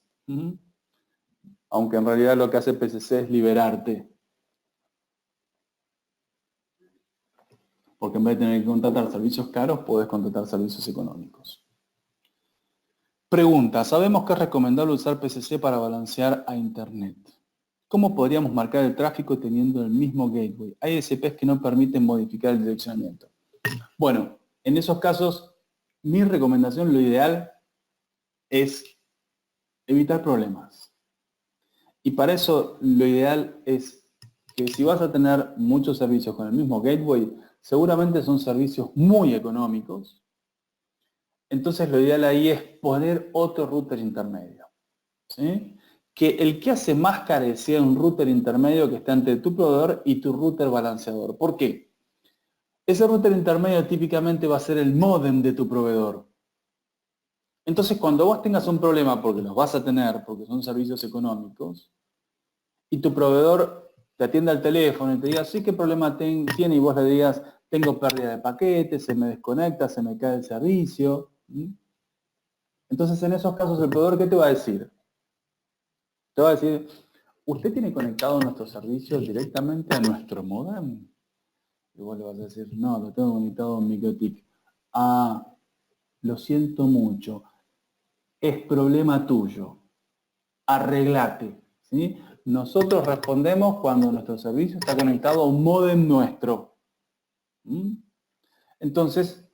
Aunque en realidad lo que hace PCC es liberarte. Porque en vez de tener que contratar servicios caros, puedes contratar servicios económicos. Pregunta, sabemos que es recomendable usar PCC para balancear a Internet. ¿Cómo podríamos marcar el tráfico teniendo el mismo gateway? Hay ISPs que no permiten modificar el direccionamiento. Bueno, en esos casos, mi recomendación, lo ideal, es evitar problemas. Y para eso, lo ideal es que si vas a tener muchos servicios con el mismo gateway, seguramente son servicios muy económicos. Entonces lo ideal ahí es poner otro router intermedio, ¿sí? Que el que hace máscara sea un router intermedio que esté entre tu proveedor y tu router balanceador. ¿Por qué? Ese router intermedio típicamente va a ser el módem de tu proveedor. Entonces cuando vos tengas un problema, porque los vas a tener, porque son servicios económicos, y tu proveedor te atiende al teléfono y te diga, sí, ¿qué problema tiene? Y vos le digas, tengo pérdida de paquetes, se me desconecta, se me cae el servicio. Entonces, en esos casos, el proveedor, ¿qué te va a decir? Te va a decir, ¿usted tiene conectado nuestro servicio directamente a nuestro modem? Y vos le vas a decir, no, lo tengo conectado en MikroTik. Ah, lo siento mucho. Es problema tuyo. Arreglate. ¿Sí? Nosotros respondemos cuando nuestro servicio está conectado a un módem nuestro. Entonces,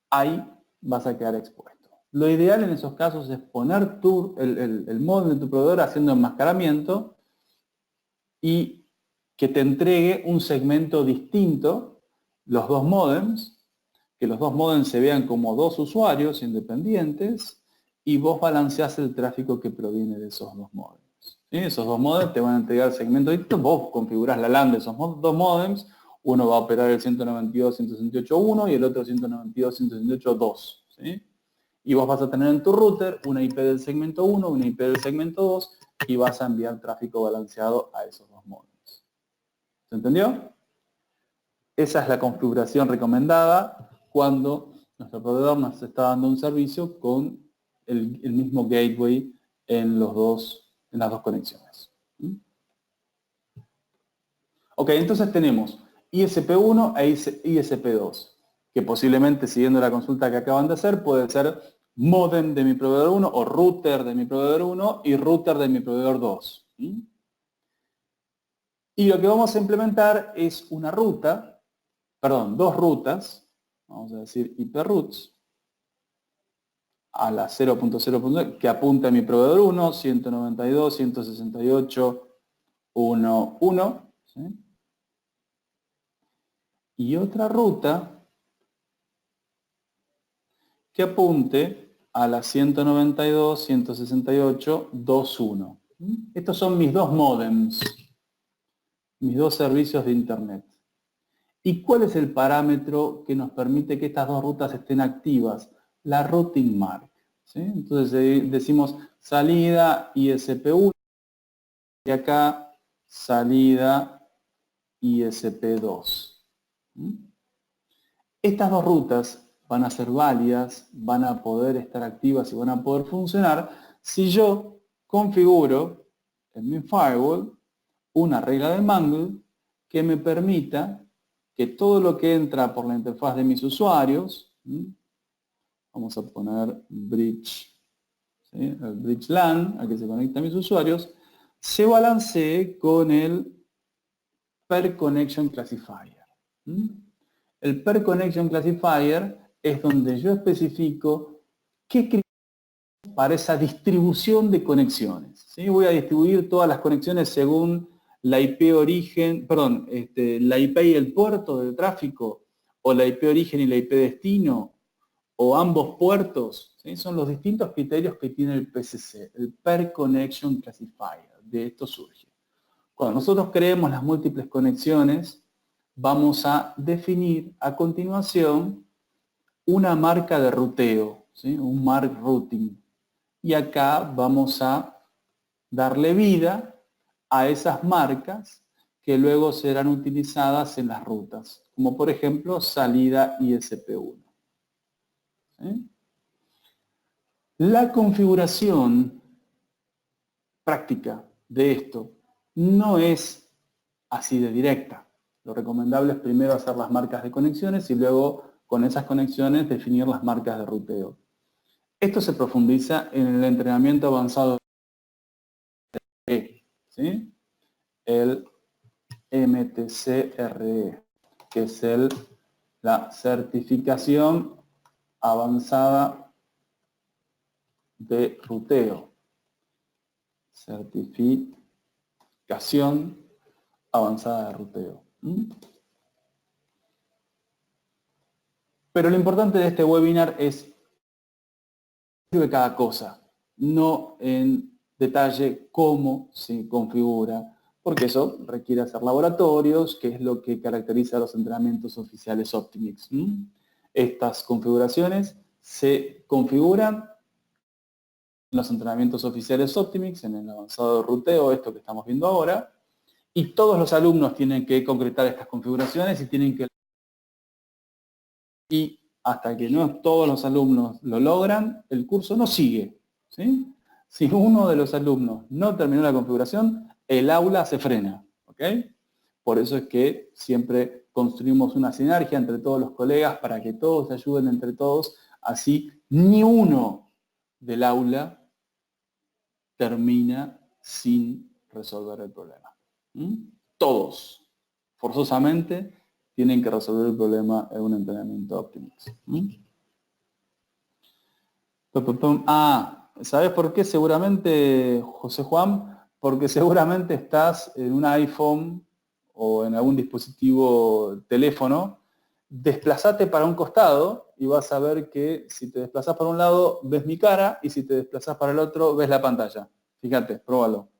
ahí vas a quedar expuesto. Lo ideal en esos casos es poner el módem de tu proveedor haciendo enmascaramiento y que te entregue un segmento distinto, los dos módems, que los dos módems se vean como dos usuarios independientes y vos balanceás el tráfico que proviene de esos dos módems. ¿Sí? Esos dos módems te van a entregar segmentos distintos, vos configurás la LAN de esos dos módems, uno va a operar el 192.168.1 y el otro 192.168.2. ¿Sí? Y vos vas a tener en tu router una IP del segmento 1, una IP del segmento 2 y vas a enviar tráfico balanceado a esos dos módems. ¿Se entendió? Esa es la configuración recomendada cuando nuestro proveedor nos está dando un servicio con el mismo gateway en las dos conexiones. Ok, entonces tenemos ISP1 e ISP2, que posiblemente, siguiendo la consulta que acaban de hacer, puede ser modem de mi proveedor 1 o router de mi proveedor 1 y router de mi proveedor 2. Y lo que vamos a implementar es una ruta, perdón, dos rutas, vamos a decir IP routes, a la 0.0, que apunta a mi proveedor 1, 192.168.1.1, ¿sí? Y otra ruta que apunte a la 192.168.2.1. Estos son mis dos módems, mis dos servicios de Internet. ¿Y cuál es el parámetro que nos permite que estas dos rutas estén activas? La routing mark. ¿Sí? Entonces decimos salida ISP1 y acá salida ISP2. ¿Mm? Estas dos rutas van a ser válidas, van a poder estar activas y van a poder funcionar si yo configuro en mi firewall una regla de Mangle que me permita que todo lo que entra por la interfaz de mis usuarios, vamos a poner bridge, ¿sí? El bridge LAN al que se conectan mis usuarios, se balancee con el Per Connection Classifier. El Per Connection Classifier es donde yo especifico qué criterio para esa distribución de conexiones. ¿Sí? Voy a distribuir todas las conexiones según la IP origen, perdón, la IP y el puerto de tráfico, o la IP origen y la IP destino, o ambos puertos. ¿Sí? Son los distintos criterios que tiene el PCC, el Per Connection Classifier. De esto surge. Cuando nosotros creemos las múltiples conexiones, vamos a definir a continuación una marca de ruteo, ¿sí? Un mark routing. Y acá vamos a darle vida a esas marcas que luego serán utilizadas en las rutas, como por ejemplo salida ISP1. ¿Sí? La configuración práctica de esto no es así de directa. Lo recomendable es primero hacer las marcas de conexiones y luego con esas conexiones definir las marcas de ruteo. Esto se profundiza en el entrenamiento avanzado, ¿sí? El MTCRE, que es la certificación avanzada de ruteo. Certificación avanzada de ruteo. Pero lo importante de este webinar es de cada cosa, no en detalle cómo se configura, porque eso requiere hacer laboratorios, que es lo que caracteriza a los entrenamientos oficiales Optimix. Estas configuraciones se configuran en los entrenamientos oficiales Optimix, en el avanzado de ruteo, esto que estamos viendo ahora, y todos los alumnos tienen que concretar estas configuraciones y tienen que... Y hasta que no todos los alumnos lo logran, el curso no sigue. ¿Sí? Si uno de los alumnos no terminó la configuración, el aula se frena. ¿Ok? Por eso es que siempre construimos una sinergia entre todos los colegas para que todos se ayuden entre todos. Así, ni uno del aula termina sin resolver el problema. Todos, forzosamente, tienen que resolver el problema en un entrenamiento Optimix. ¿Sabes por qué? Seguramente, José Juan, porque seguramente estás en un iPhone o en algún dispositivo teléfono. Desplazate para un costado y vas a ver que si te desplazás para un lado ves mi cara y si te desplazás para el otro ves la pantalla. Fíjate, pruébalo.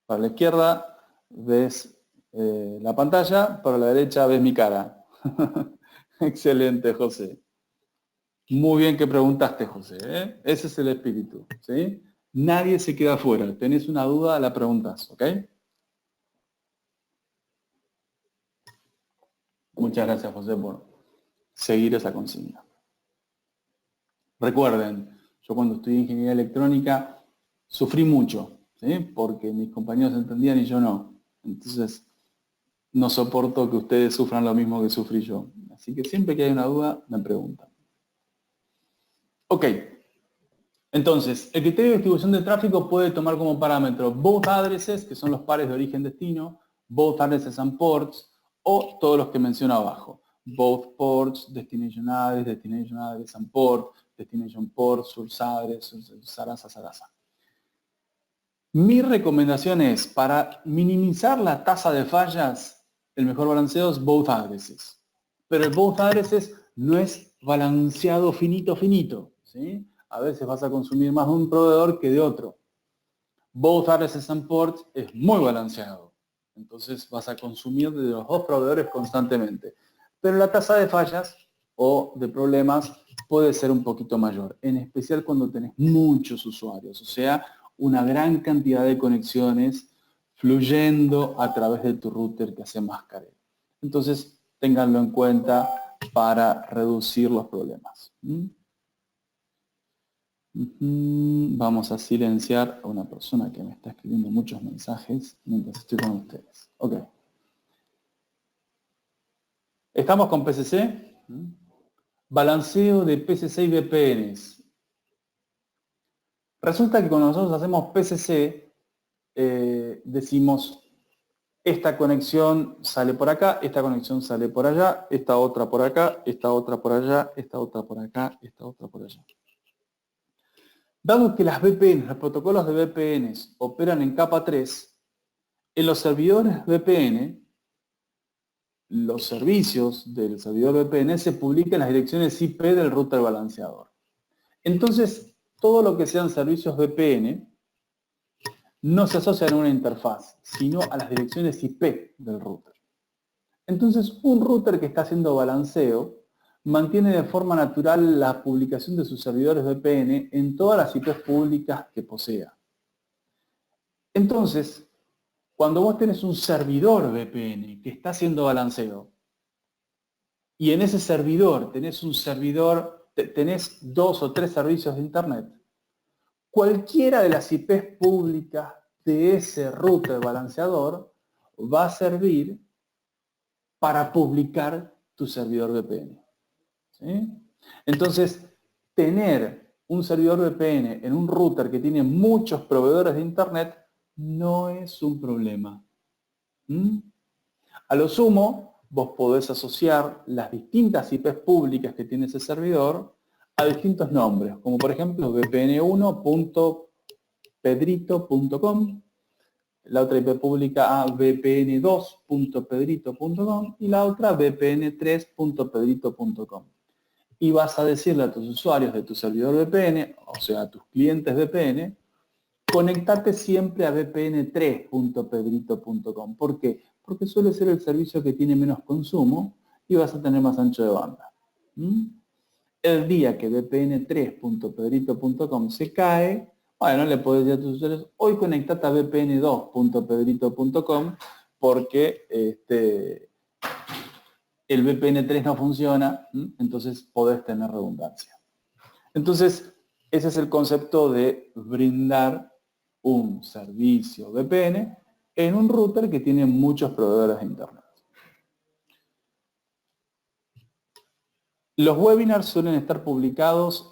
Para la izquierda ves la pantalla, para la derecha ves mi cara. Excelente, José. Muy bien que preguntaste, José. ¿Eh? Ese es el espíritu. ¿Sí? Nadie se queda afuera. ¿Tenés una duda? La preguntas. ¿Ok? Muchas gracias, José, por seguir esa consigna. Recuerden, yo cuando estudié ingeniería electrónica sufrí mucho, ¿sí? Porque mis compañeros entendían y yo no. Entonces, no soporto que ustedes sufran lo mismo que sufrí yo. Así que siempre que hay una duda, me preguntan. Ok. Entonces, el criterio de distribución de tráfico puede tomar como parámetro both addresses, que son los pares de origen-destino, both addresses and ports, o todos los que menciono abajo. Both ports, destination address and port, destination port, source address, sarasa. Mi recomendación es, para minimizar la tasa de fallas, el mejor balanceo es both addresses. Pero el both addresses no es balanceado finito, ¿sí? A veces vas a consumir más de un proveedor que de otro. Both addresses and ports es muy balanceado. Entonces vas a consumir de los dos proveedores constantemente. Pero la tasa de fallas o de problemas puede ser un poquito mayor, en especial cuando tenés muchos usuarios, o sea, una gran cantidad de conexiones fluyendo a través de tu router que hace mascareo. Entonces, ténganlo en cuenta para reducir los problemas. Vamos a silenciar a una persona que me está escribiendo muchos mensajes mientras estoy con ustedes. Ok. ¿Estamos con PCC? Balanceo de PCC y VPNs. Resulta que cuando nosotros hacemos PCC, decimos, esta conexión sale por acá, esta conexión sale por allá, esta otra por acá, esta otra por allá, esta otra por acá, esta otra por allá. Dado que las VPNs, los protocolos de VPNs operan en capa 3, en los servidores VPN, los servicios del servidor VPN se publican en las direcciones IP del router balanceador. Entonces, todo lo que sean servicios VPN no se asocian a una interfaz, sino a las direcciones IP del router. Entonces, un router que está haciendo balanceo mantiene de forma natural la publicación de sus servidores VPN en todas las IPs públicas que posea. Entonces, cuando vos tenés un servidor VPN que está haciendo balanceo, y en ese servidor tenés tenés 2 o 3 servicios de Internet, cualquiera de las IPs públicas de ese router balanceador va a servir para publicar tu servidor VPN. ¿Sí? Entonces, tener un servidor VPN en un router que tiene muchos proveedores de Internet no es un problema. A lo sumo, vos podés asociar las distintas IPs públicas que tiene ese servidor a distintos nombres, como por ejemplo vpn1.pedrito.com, la otra IP pública a vpn2.pedrito.com y la otra vpn3.pedrito.com. Y vas a decirle a tus usuarios de tu servidor VPN, o sea, a tus clientes VPN, conectate siempre a vpn3.pedrito.com. ¿Por qué? Porque suele ser el servicio que tiene menos consumo y vas a tener más ancho de banda. El día que vpn3.pedrito.com se cae, bueno, le podés decir a tus usuarios, hoy conectate a vpn2.pedrito.com porque el VPN3 no funciona, entonces podés tener redundancia. Entonces, ese es el concepto de brindar un servicio VPN en un router que tiene muchos proveedores de Internet. Los webinars suelen estar publicados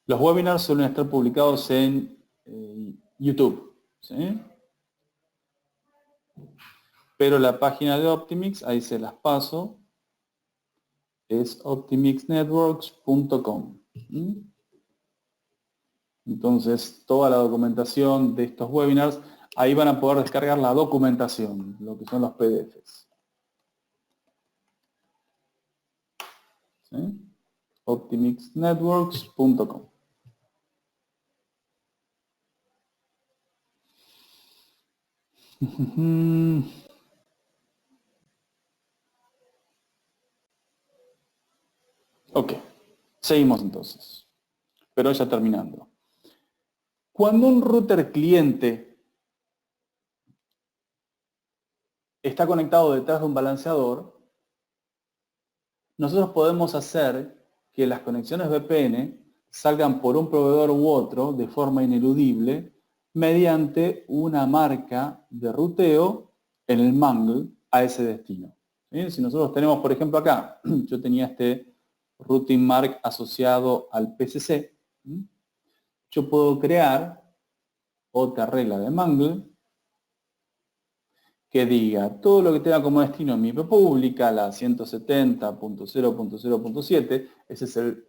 los webinars suelen estar publicados en YouTube, ¿sí? Pero la página de Optimix, ahí se las paso, es optimixnetworks.com. Entonces, toda la documentación de estos webinars, ahí van a poder descargar la documentación, lo que son los PDFs. ¿Sí? optimixnetworks.com. Ok, seguimos entonces, pero ya terminando. Cuando un router cliente está conectado detrás de un balanceador, nosotros podemos hacer que las conexiones VPN salgan por un proveedor u otro de forma ineludible mediante una marca de ruteo en el mangle a ese destino. ¿Sí? Si nosotros tenemos, por ejemplo, acá, yo tenía este routing mark asociado al PCC, yo puedo crear otra regla de mangle que diga todo lo que tenga como destino mi IP pública, la 170.0.0.7, ese es el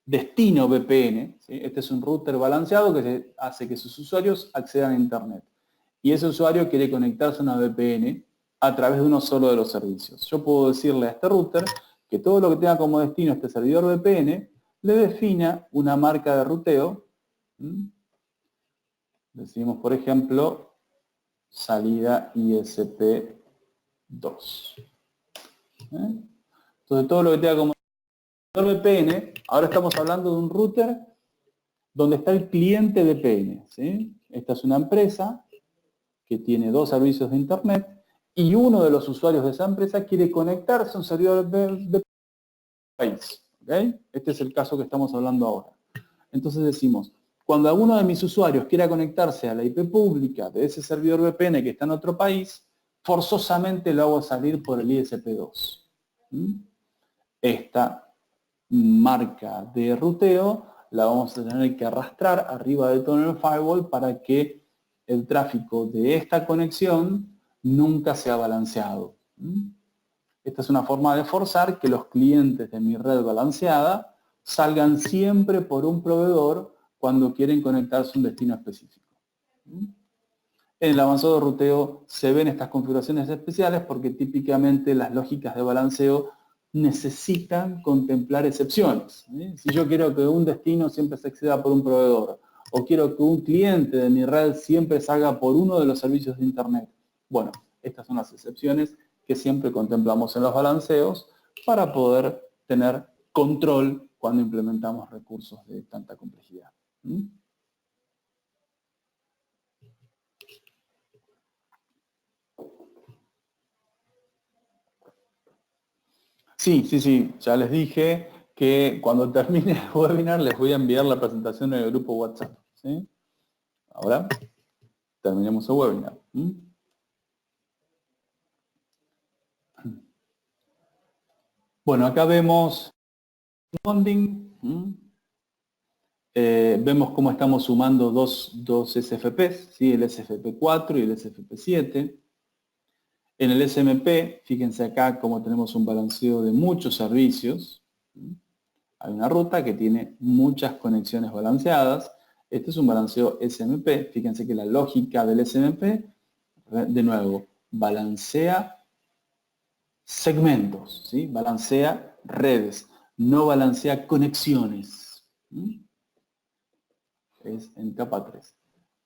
destino VPN, ¿sí? Este es un router balanceado que hace que sus usuarios accedan a Internet. Y ese usuario quiere conectarse a una VPN a través de uno solo de los servicios. Yo puedo decirle a este router que todo lo que tenga como destino este servidor VPN le defina una marca de ruteo. Decimos, por ejemplo, salida ISP2. Entonces todo lo que tenga como VPN, ahora estamos hablando de un router donde está el cliente VPN, ¿sí? Esta es una empresa que tiene dos servicios de Internet y uno de los usuarios de esa empresa quiere conectarse a un servidor de país. ¿Okay? Este es el caso que estamos hablando ahora. Entonces decimos, cuando alguno de mis usuarios quiera conectarse a la IP pública de ese servidor VPN que está en otro país, forzosamente lo hago salir por el ISP2. Esta marca de ruteo la vamos a tener que arrastrar arriba de todo el firewall para que el tráfico de esta conexión nunca sea balanceado. Esta es una forma de forzar que los clientes de mi red balanceada salgan siempre por un proveedor cuando quieren conectarse a un destino específico. En el avanzado ruteo se ven estas configuraciones especiales porque típicamente las lógicas de balanceo necesitan contemplar excepciones. Si yo quiero que un destino siempre se acceda por un proveedor o quiero que un cliente de mi red siempre salga por uno de los servicios de Internet. Bueno, estas son las excepciones que siempre contemplamos en los balanceos para poder tener control cuando implementamos recursos de tanta complejidad. Sí, ya les dije que cuando termine el webinar les voy a enviar la presentación en el grupo WhatsApp. ¿Sí? Ahora terminemos el webinar. Bueno, acá vemos bonding. Vemos cómo estamos sumando dos SFPs, ¿sí? El SFP4 y el SFP7. En el SMP, fíjense acá cómo tenemos un balanceo de muchos servicios. Hay una ruta que tiene muchas conexiones balanceadas. Este es un balanceo SMP. Fíjense que la lógica del SMP, de nuevo, balancea segmentos, ¿sí? Balancea redes, no balancea conexiones. Es en capa 3.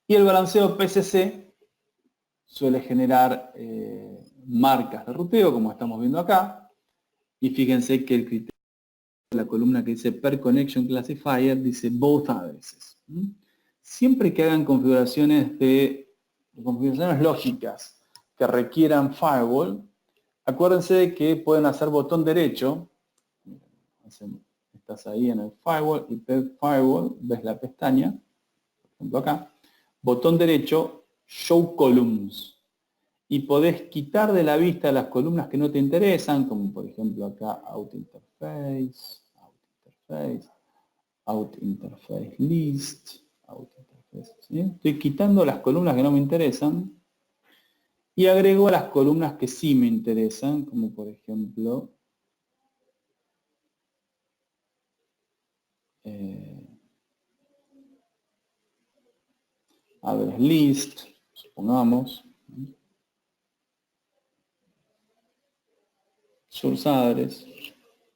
Y el balanceo PCC suele generar marcas de ruteo, como estamos viendo acá. Y fíjense que el criterio de la columna que dice Per Connection Classifier dice both addresses. Siempre que hagan configuraciones lógicas que requieran firewall, acuérdense que pueden hacer botón derecho. Estás ahí en el firewall y firewall, ves la pestaña, por ejemplo acá, botón derecho, Show Columns. Y podés quitar de la vista las columnas que no te interesan, como por ejemplo acá Out Interface, Out Interface List, Out Interface, ¿sí? Estoy quitando las columnas que no me interesan y agrego las columnas que sí me interesan, como por ejemplo address list, supongamos, source address,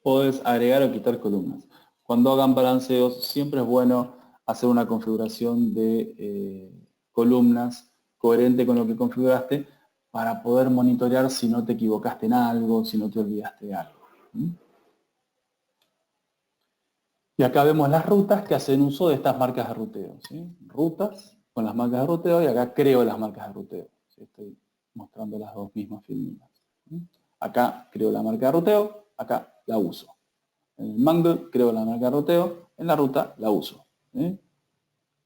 podés agregar o quitar columnas. Cuando hagan balanceos, siempre es bueno hacer una configuración de columnas coherente con lo que configuraste para poder monitorear si no te equivocaste en algo, si no te olvidaste de algo. Y acá vemos las rutas que hacen uso de estas marcas de ruteo. ¿Sí? Rutas con las marcas de ruteo y acá creo las marcas de ruteo. ¿Sí? Estoy mostrando las dos mismas figuras. Acá creo la marca de ruteo, acá la uso. En el mangle creo la marca de ruteo, en la ruta la uso. ¿Sí?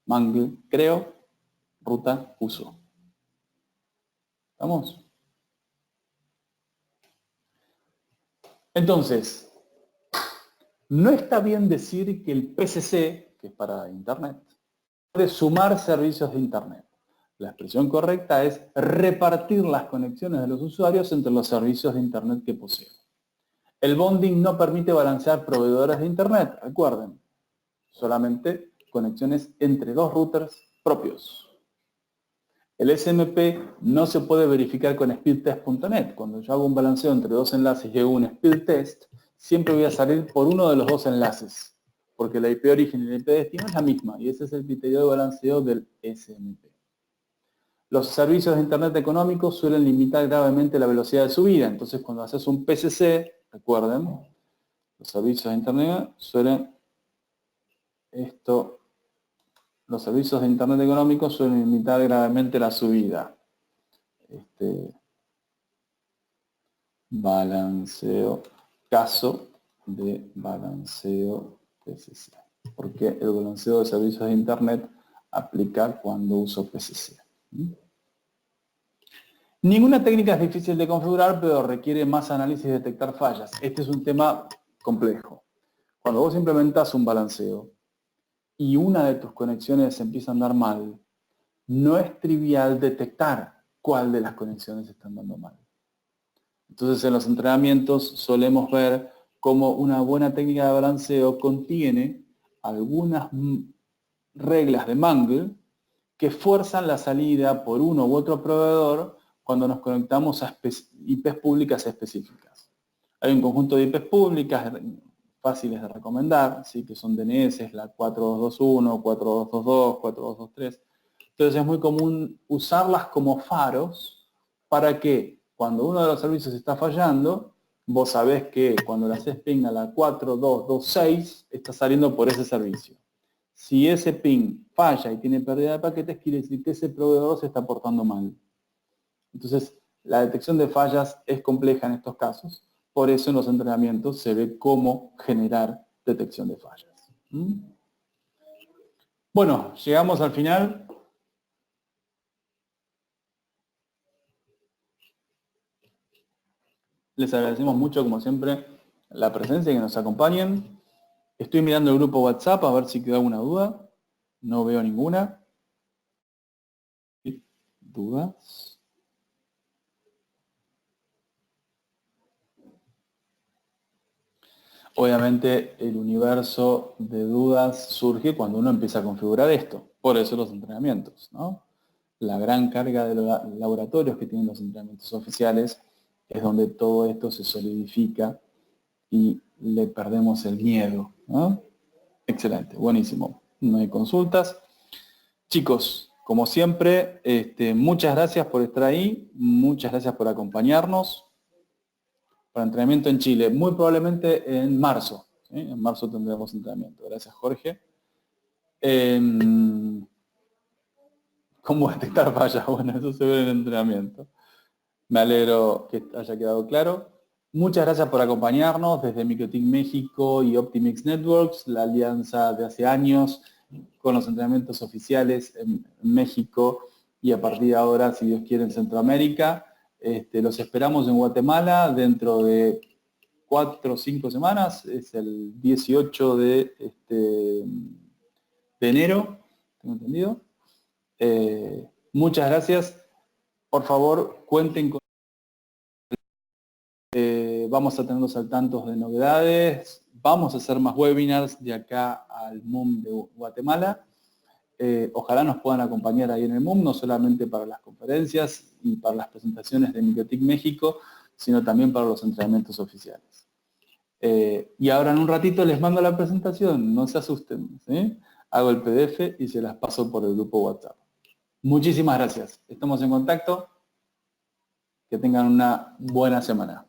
Mangle creo, ruta uso. ¿Estamos? Entonces, no está bien decir que el PCC, que es para Internet, puede sumar servicios de Internet. La expresión correcta es repartir las conexiones de los usuarios entre los servicios de Internet que poseen. El bonding no permite balancear proveedores de Internet, recuerden, solamente conexiones entre dos routers propios. El SMP no se puede verificar con speedtest.net. Cuando yo hago un balanceo entre dos enlaces y hago un speed test, siempre voy a salir por uno de los dos enlaces, porque la IP origen y la IP destino es la misma, y ese es el criterio de balanceo del SMP. Los servicios de Internet económicos suelen limitar gravemente la velocidad de subida, entonces cuando haces un PCC, recuerden, Los servicios de Internet suelen, los servicios de Internet económicos suelen imitar gravemente la subida. Balanceo, caso de balanceo PCC. Porque el balanceo de servicios de Internet aplica cuando uso PCC. Ninguna técnica es difícil de configurar, pero requiere más análisis y detectar fallas. Este es un tema complejo. Cuando vos implementas un balanceo y una de tus conexiones empieza a andar mal, no es trivial detectar cuál de las conexiones está andando mal. Entonces, en los entrenamientos solemos ver cómo una buena técnica de balanceo contiene algunas reglas de Mangle que fuerzan la salida por uno u otro proveedor cuando nos conectamos a IPs públicas específicas. Hay un conjunto de IPs públicas fáciles de recomendar, ¿sí? Que son DNS, la 4221, 4222, 4223. Entonces es muy común usarlas como faros para que cuando uno de los servicios está fallando, vos sabés que cuando le haces ping a la 4226 está saliendo por ese servicio. Si ese ping falla y tiene pérdida de paquetes, quiere decir que ese proveedor se está portando mal. Entonces, la detección de fallas es compleja en estos casos. Por eso en los entrenamientos se ve cómo generar detección de fallas. Bueno, llegamos al final. Les agradecemos mucho, como siempre, la presencia y que nos acompañen. Estoy mirando el grupo WhatsApp a ver si queda alguna duda. No veo ninguna. ¿Dudas? Obviamente el universo de dudas surge cuando uno empieza a configurar esto. Por eso los entrenamientos, ¿no? La gran carga de los laboratorios que tienen los entrenamientos oficiales es donde todo esto se solidifica y le perdemos el miedo, ¿no? Excelente, buenísimo. No hay consultas. Chicos, como siempre, muchas gracias por estar ahí, muchas gracias por acompañarnos para entrenamiento en Chile, muy probablemente en marzo. ¿Sí? En marzo tendremos entrenamiento. Gracias, Jorge. ¿Cómo detectar fallas? Bueno, eso se ve en el entrenamiento. Me alegro que haya quedado claro. Muchas gracias por acompañarnos desde MikroTik México y Optimix Networks, la alianza de hace años con los entrenamientos oficiales en México y a partir de ahora, si Dios quiere, en Centroamérica. Los esperamos en Guatemala dentro de 4 o 5 semanas. Es el 18 de enero, ¿tengo entendido? Muchas gracias. Por favor, cuenten con... vamos a tenerlos al tanto de novedades. Vamos a hacer más webinars de acá al MUM de Guatemala. Ojalá nos puedan acompañar ahí en el MUM, no solamente para las conferencias y para las presentaciones de MikroTik México, sino también para los entrenamientos oficiales. Y ahora en un ratito les mando la presentación, no se asusten, ¿sí? Hago el PDF y se las paso por el grupo WhatsApp. Muchísimas gracias. Estamos en contacto. Que tengan una buena semana.